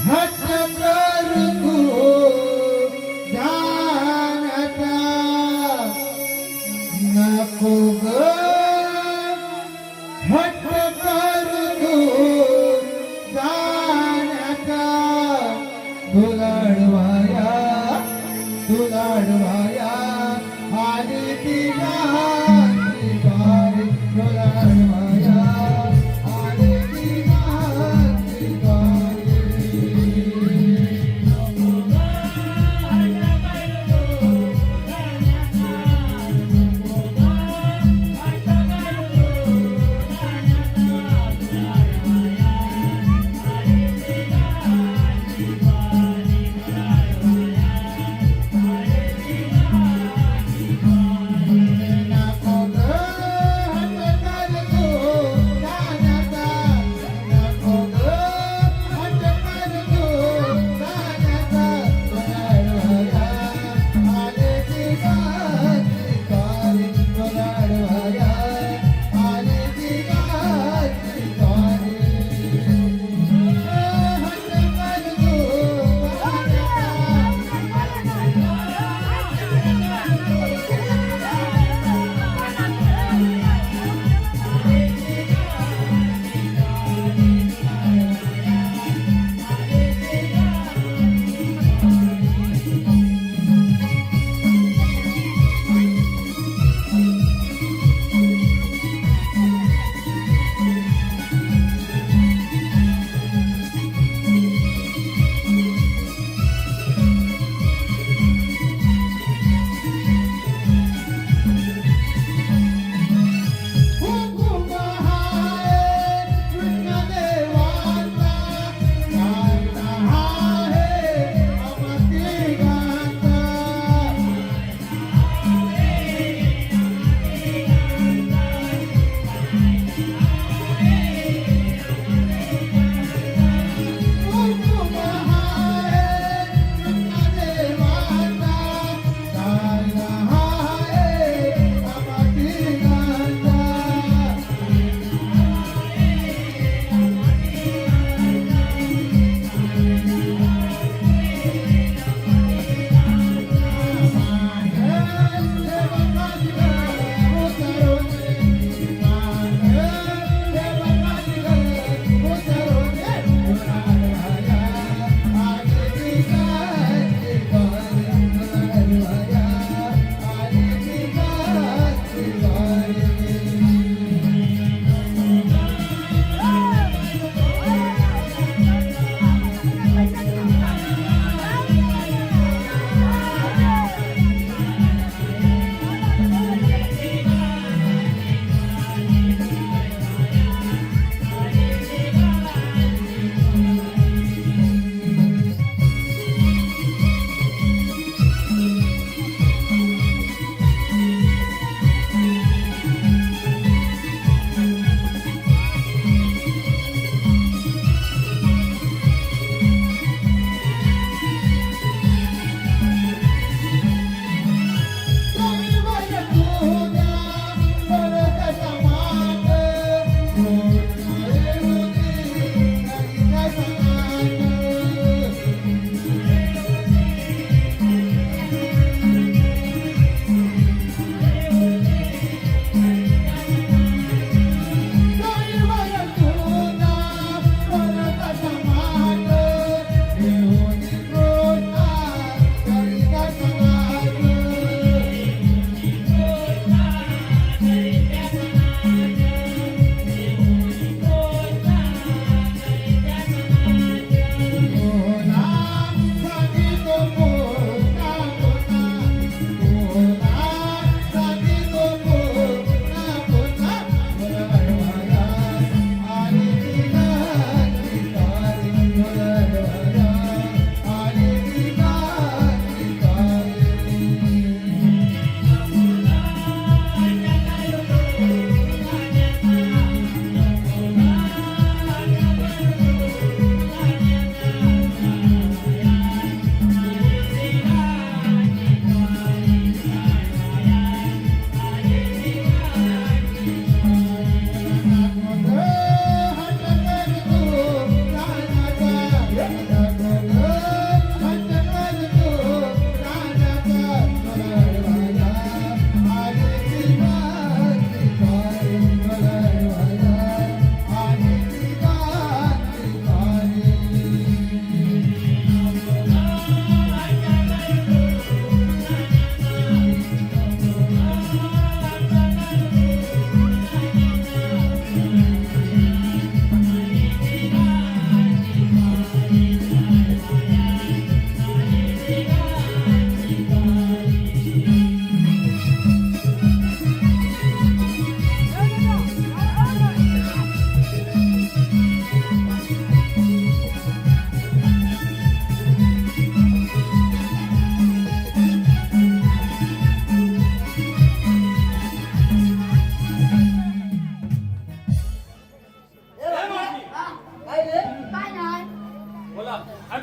हट करू तू जानता नको ग हट करू तू जानता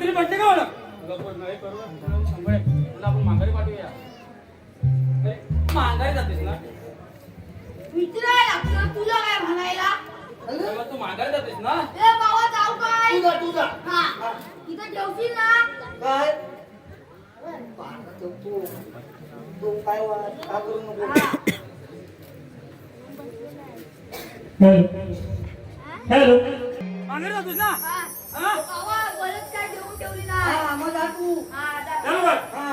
तरी म्हणते का मला तुला बोल नाही करू सांभाळे तुला आपण माघारी पाठवूया अरे, माघारी जातेस ना विचारायला लागतं तुला काय म्हणायला तेव्हा तू माघारी जातेस ना ए बाबा जाऊ काय तुझा हा इथं ठेवशील ना काय तू काय वाट का करू नको हॅलो माघारी जातोस ना हा बाबा बरंच काय ठेवून ठेवली ना हा मग जा तू हा जा. चालू कर हा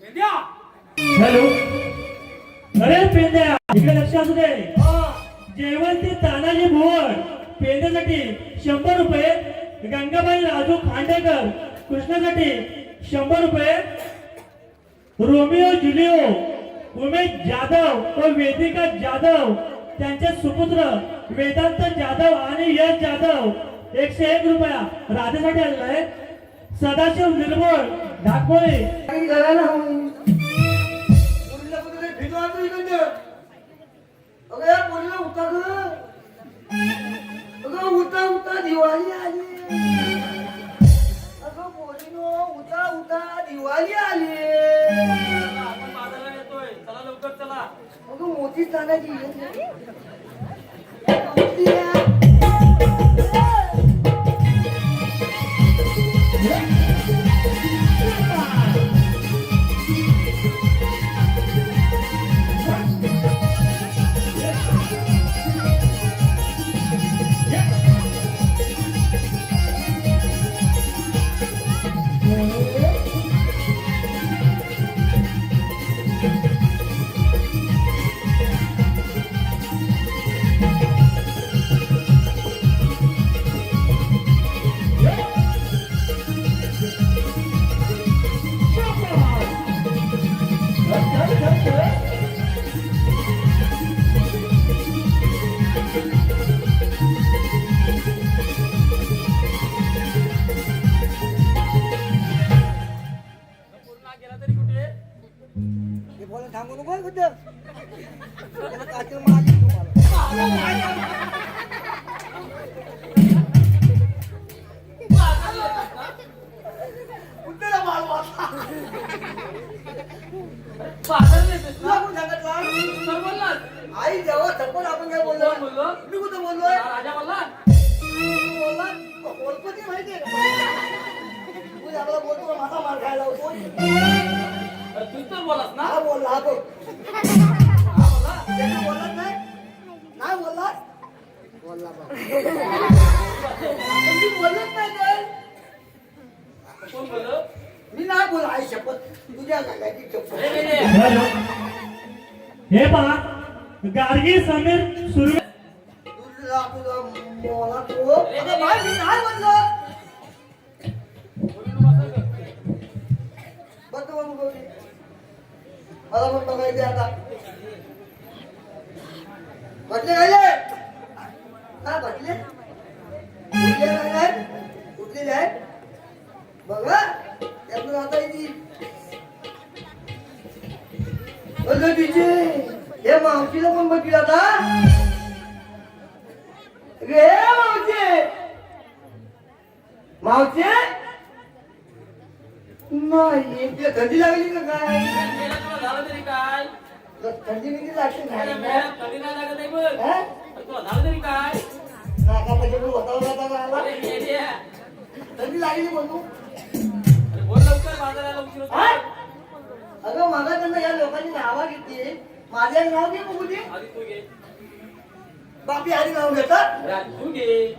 विद्या हॅलो अरे पेंद्या इकडे लक्ष असू दे जेवण ते तानाजी भुवन पेंद्यासाठी 100 रुपये गंगाबाई राजू खांडेकर कृष्णासाठी 100 रुपये रोमिओ जुलिओ उमेश जाधव व वेदिका जाधव त्यांचे सुपुत्र वेदांत जाधव आणि यश जाधव 101 रुपया राधेसाठी आलेला आहे सदाशिव निर्मळ ढाकोळे काही घराला पोरीला कुठे फिरवा तू इकडं अगं या पोरीला उठा ग अगं उठा दिवाळी आली अगं पोरीनो उठा दिवाळी आली आपण बाजारला येतोय चला लवकर चला अगं मोठी चालायची मोठी आहे. पूर्ण गेला तरी कुठे हे बोला थांबू नको हं कुठं त्याला काठी मारली तुम्हाला कुठला माल वाटला बाजारला येतोस तुला ना कोण सांगितलं सर बोललास आई जेव्हा थप्पड आपण काय बोललो कोण बोललो? मी कुठं बोललोय राजा बोलला बोलला बोलपती माहितीये का तू आपला बोलतो माझा मार खायला होतो अरे तू तर बोलास ना हा बोलला हा बघ हा बोला त्यानं बोललाच नाही नाही बोलला बोलला बघ मी बोलत नाही तर कोण बोललो मी नाही बोला आई शपथ तुझ्या गागाची शपथ अरे मेले हॅलो हे पहा गार्गी समीर सुर्वे तुझा तुझा मोला तो अगं बाई मी नाही बोललो बघ बाबू गौरी मला पण बघायचे आता म्हटले काय म्हटले उठले काय उठलेले आहे बघा त्यातून आता येते अगं तिचे हे मावशीला पण बघितलं आता रे मावशी मावशी नाही तिला थंडी लागली का काय मेला तुला झालं तरी काय थंडी बिंडी लागते अरे नाही मेला कधी नाही लागत आहे बघ हा? अरे तुला झालं तरी काय नाकापाशी पण होता का आला अरे मेले थंडी लागली म्हणू अरे बोल लवकर बाजाराला उशीर हा? होतो अगं मागा त्यांना या लोकांनी नावा घेतली माझ्या नाव घे बघू दे आधी तू घे बापी हरी नाव घेतात अरे आधी तू घे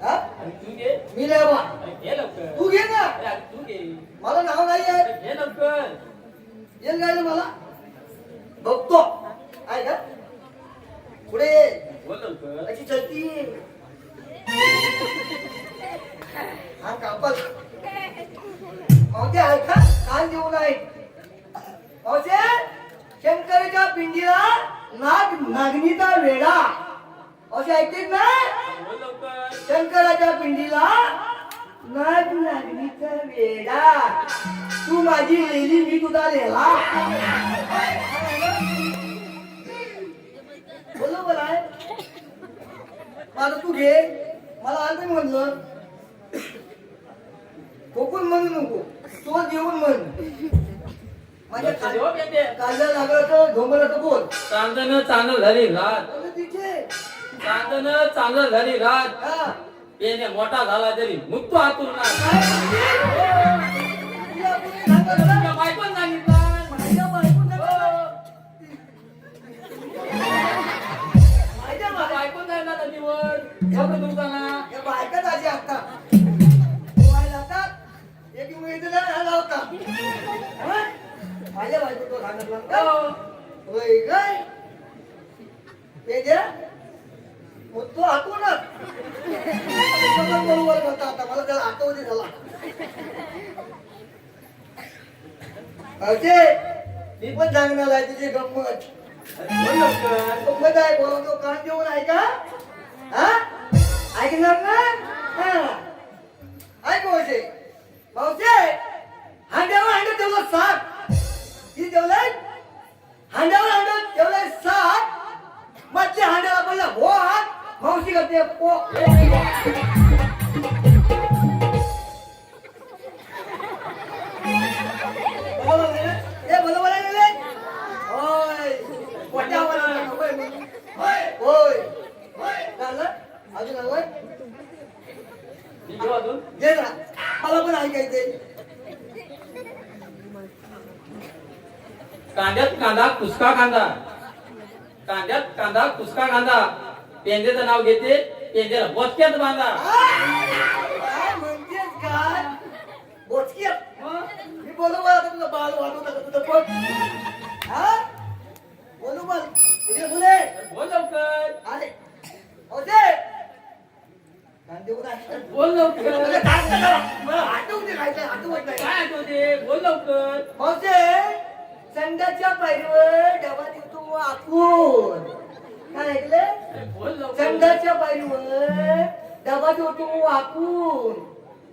हा अरे तू घे. मी नाही बा अरे घे लवकर. तू घे ना अरे अरे तू घे. मला नाव नाही आहे अरे घे लवकर. येईल काय मला बघतो आहे का पुढे ये. बोल लवकर. अशी चलती हा कापल मावते आहे का कान देऊ नाही मावते शंकराच्या पिंडीला नागणीचा वेडा असे ऐकतेस ना बोल लवकर. शंकराच्या पिंडीला नागणीचा वेडा तू माझी लिहिली मी तुझा लिहिला बरोबर आहे माझं तू घे मला आलं म्हणलं कोकून म्हणू नको तो देऊन म्हण माझ्या लक्ष देऊ बेटे. कांदा लागलं ढोंबराचं बोल चांदणं चांदण झाली रात. अगं तिथे चांदणं चांदण झाली रात. हा पेने मोठा झाला तरी मुक्तो हातून ना. काय म्हणते? तुला कोणी सांगितलं? तुझ्या बायकोनं सांगितलं. माझ्या बायकोनं सांगितलं? माझ्या तुझ्या बायकोनं जायला नदीवर. एवढं दुखताना. या बायकाच आजी आता पोहायला जातात एक मुलीला ह्याला होता हा? माझ्या बायको तो सांगितलं का हो. होय काय ते द्या मग तो हातूनच बरोबर होता आता मला त्याला आठवणी झाला अरे मी पण सांगणार आहे तुझी गंमत बोल लवकर. गंमत आहे बोलवतो कान देऊन ऐका हा ऐकणार ना हा ऐक मावशे मावशे हांड्यावर हांडं ठेवलं सात ही ठेवलंय हांड्यावर हांडं ठेवलंय सात मधल्या हांड्याला बोलला हो हात मावशी करते पो बरोबर आहे ना? हे बरोबर आहे ना रे? होय पोट्यावर आला ना, होय म्हणून. होय झालं अजून हवंय मी घेऊ अजून. दे ना मला पण ऐकायचंय कांद्यात कांदा कुसका कांदा. कांद्यात कांदा कुसका कांदा. पेंद्याचं नाव घेते पेंद्याला बोचक्यात बांधा. काय म्हणतेस काय बोचकीत मी बोलू बा आता तुझं बाल वाटू नका तुझं पण हा बोलू बोल इकडे बोले बोल लवकर. अरे होते कांदे उडा बोल लवकर. मला आठवते काय आठवत नाही काय आठवते बोल लवकर. मावशे संडाच्या पायरीवर डबा देतो आखून काय ऐकले बोल लवकर. संडाच्या पायरीवर डबा देतो आखून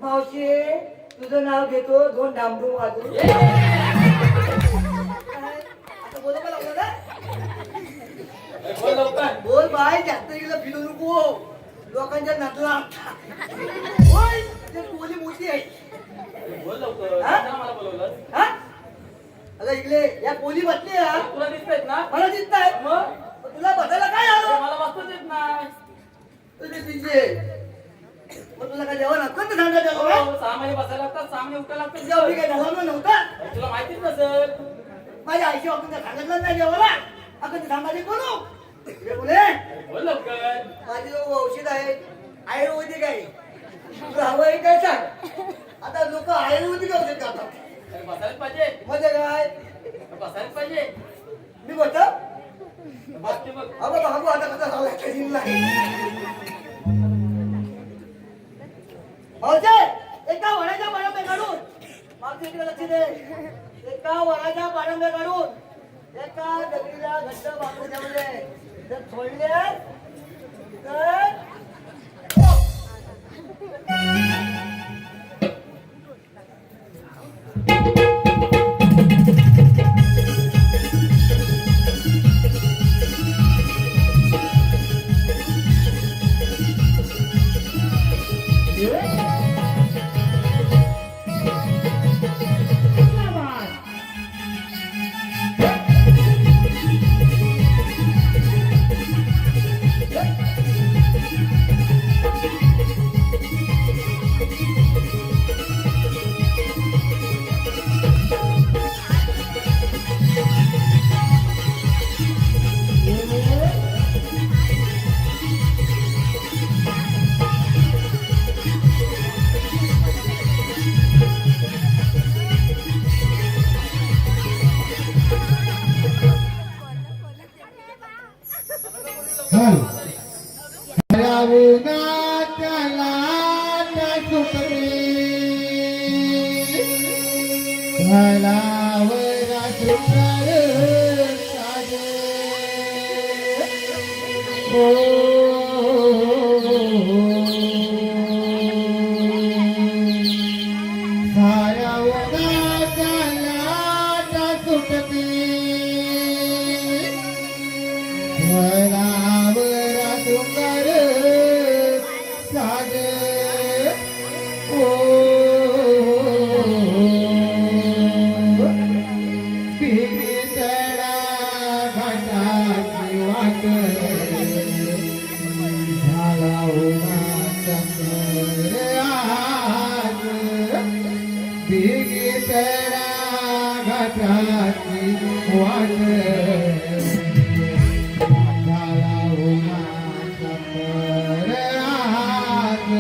मावशे तुझं नाव घेतो दोन डांबरू वाजून आता बोला का लागलं ना बोल लवकर. बोल बाय जास्त गेलं फिरू नको लोकांच्या नातला होय ते कोली मोठी आहे बोल लवकर. हा? कशाला मला बोलवलं. हा अगं इकडे या कोली बसली हा तुला दिसतंय ना. मला दिसत आहे मग तुला बसायला काय आलं मला वाचताच येत नाही. तुझे तिचे मग तुला काय जेवण असतं ना सांगा त्याला हो, 6 महिने बसायला लागतात 6 महिने उठायला जेवण लागतात. काय झाला नव्हता तुला माहितीच नसेल. माझ्या आईशी आपण काय सांगितलं नाही जेवायला आपण ते सांगायचे कोण इकडे बोले बोल लवकर. माझी जो औषध आहे आयुर्वेदिक आहे तुला हवं आहे काय सांग आता लोक आयुर्वेदिक औषध खातात अरे बसायलाच पाहिजे. म्हणजे काय बसायलाच पाहिजे. मी बोलतो बस की बघ. अगं बाबू आता कसा झाला कधी भाऊचे एका वडाच्या पाण्यामध्ये काढून मागच्या इकडे लक्ष दे एका वडाच्या पाण्यामध्ये काढून एका दगडीला घट्ट बांधून त्यामध्ये जर सोडले तर उन्हाच्या सुटली भलावरा सुंदर साजे साऱ्या उन्हाच्या सुटली भलावरा सुंदर साजे पितळा घाटाची वाट झाला उन्हाचा सर आज पितळा घाटाची वाट झाला उन्हाचा सर आज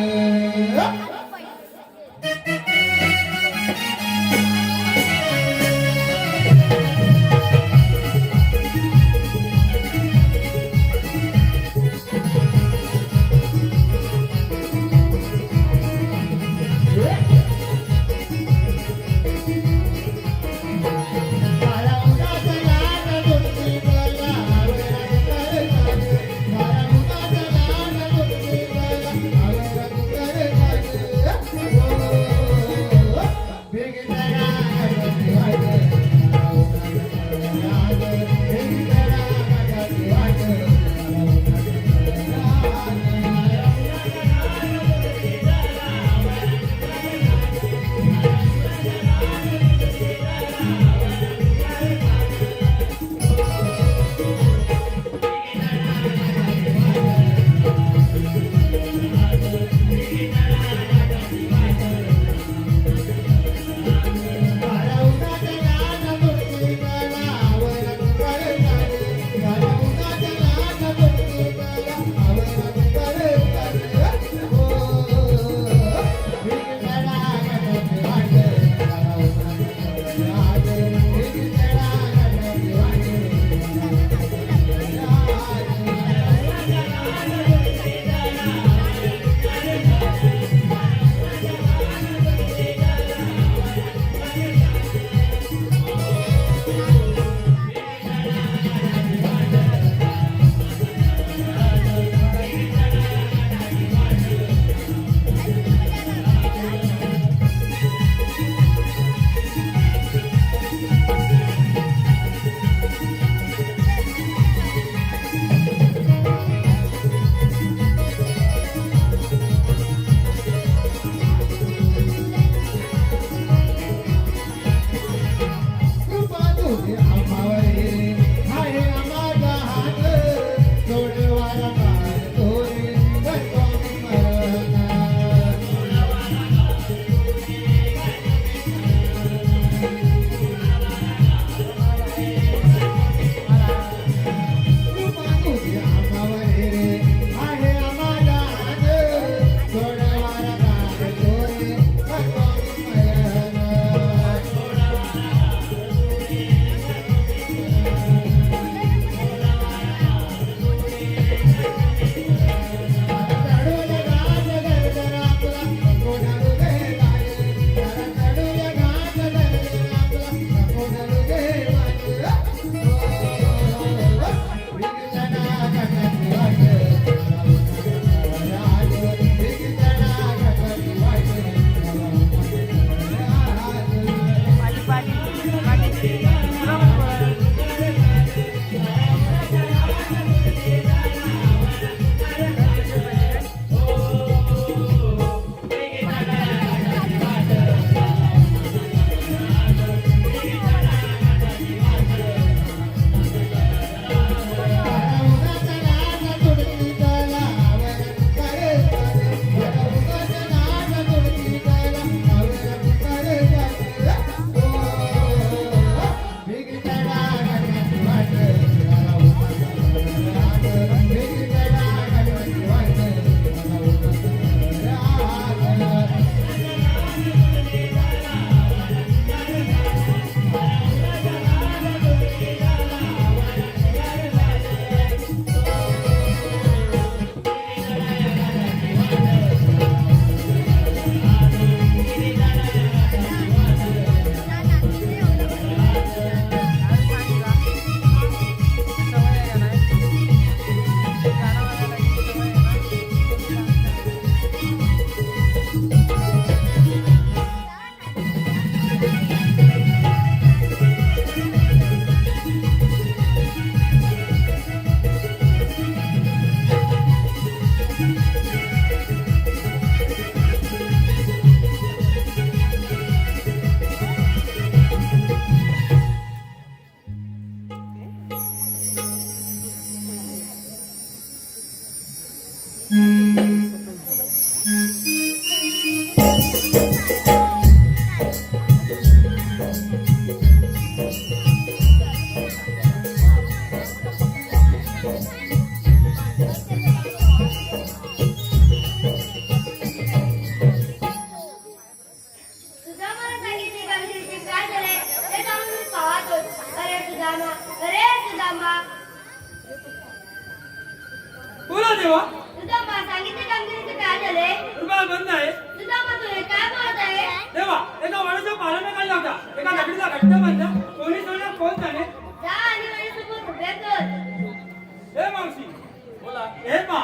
बोला हे पहा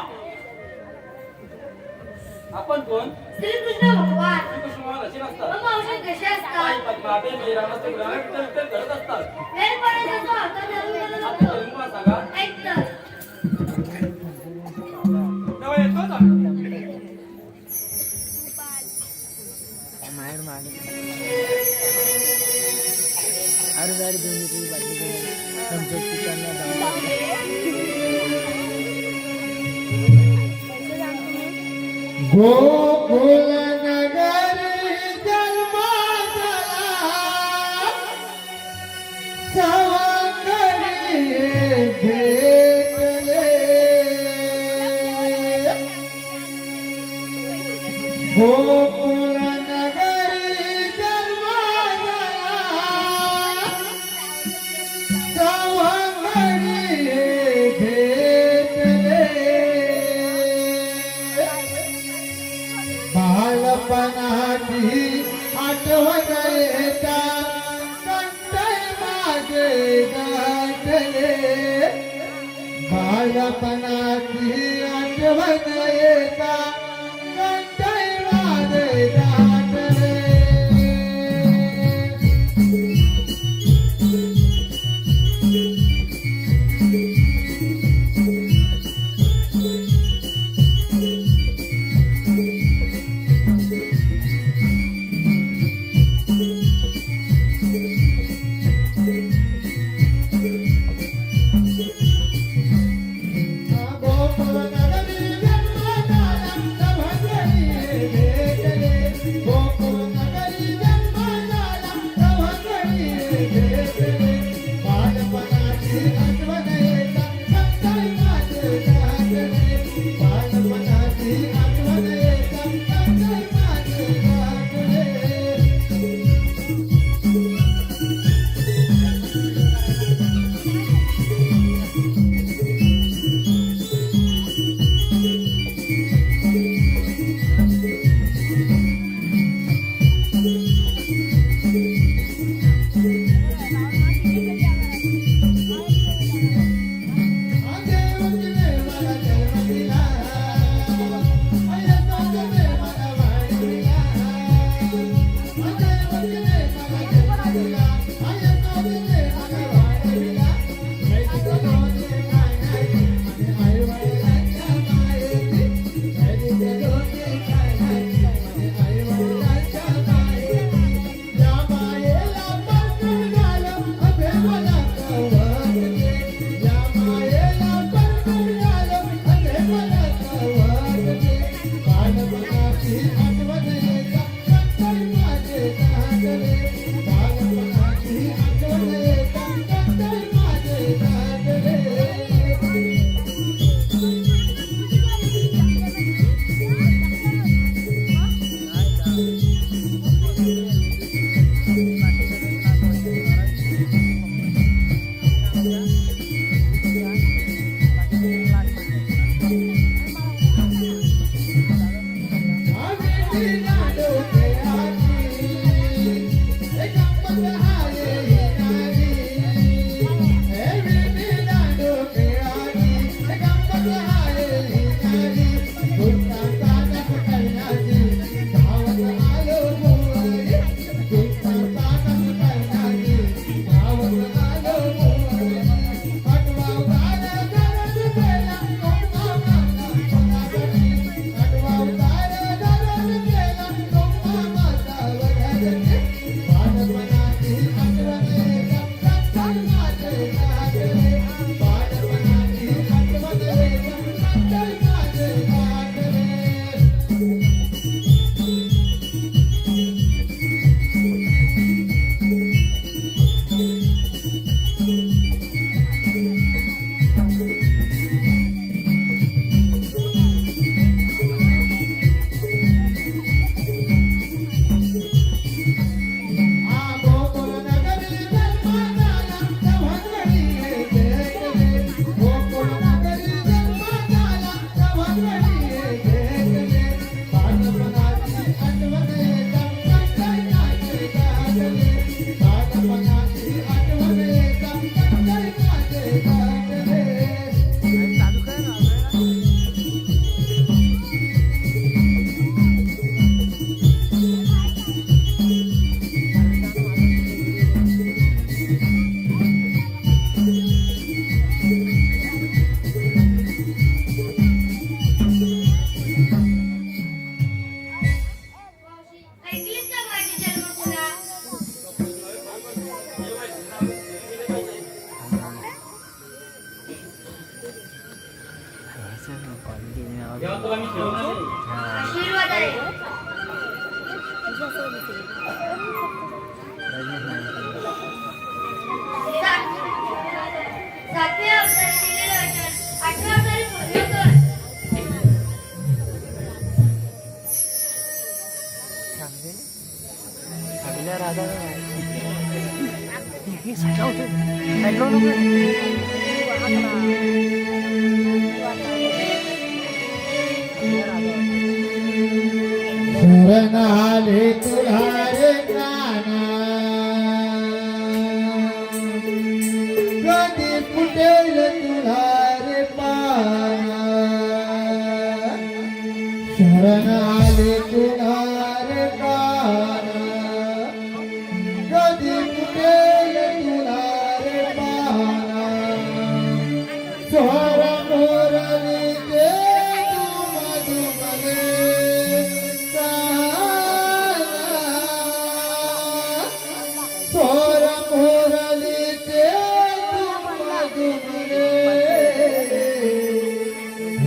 आपण कोण श्रीकृष्ण भगवान श्रीकृष्ण भगवान असे नसतात मग मावशी कसे आई असतात पद्मावती मीरामाचे गुलाम विठ्ठल विठ्ठल करत असतात वेळपर्यंत तो हातात धरून गेला आता जातो. तरी मला सांगा ऐक तर. तेव्हा येतो ना गोकुल नगरी जन्मा सवंगरी भेटले गोकुल नगरी जन्मा सवंगरी भेटले बालपणाची आठवण येता कंठे माझे गाठले बालपणाची आठवण येता कंठे माझे गाठले गोकुल नगरी जन्म झाला सातव्या अवतारी दिलेले वचन 8व्या अवतारी पूर्ण कर. शरण आले तुझारे काना कधी फुटेल तुझारे पाना शरण आले तुझारे काना कधी फुटेल तुझारे पाना सोहर मोरली दे मधुमले सोहर मोरली दे मधुमले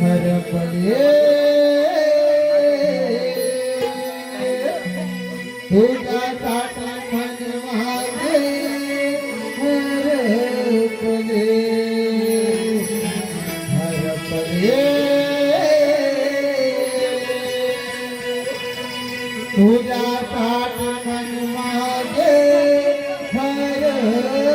हरपले तुझा टाटा मन मागे हरपले हरपले तुझा टाटा मन मागे हरपले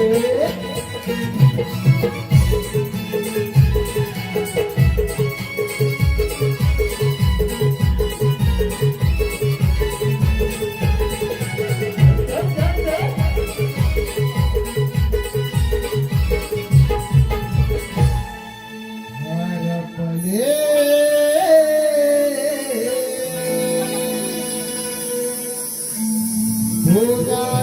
हरपले तुझ्या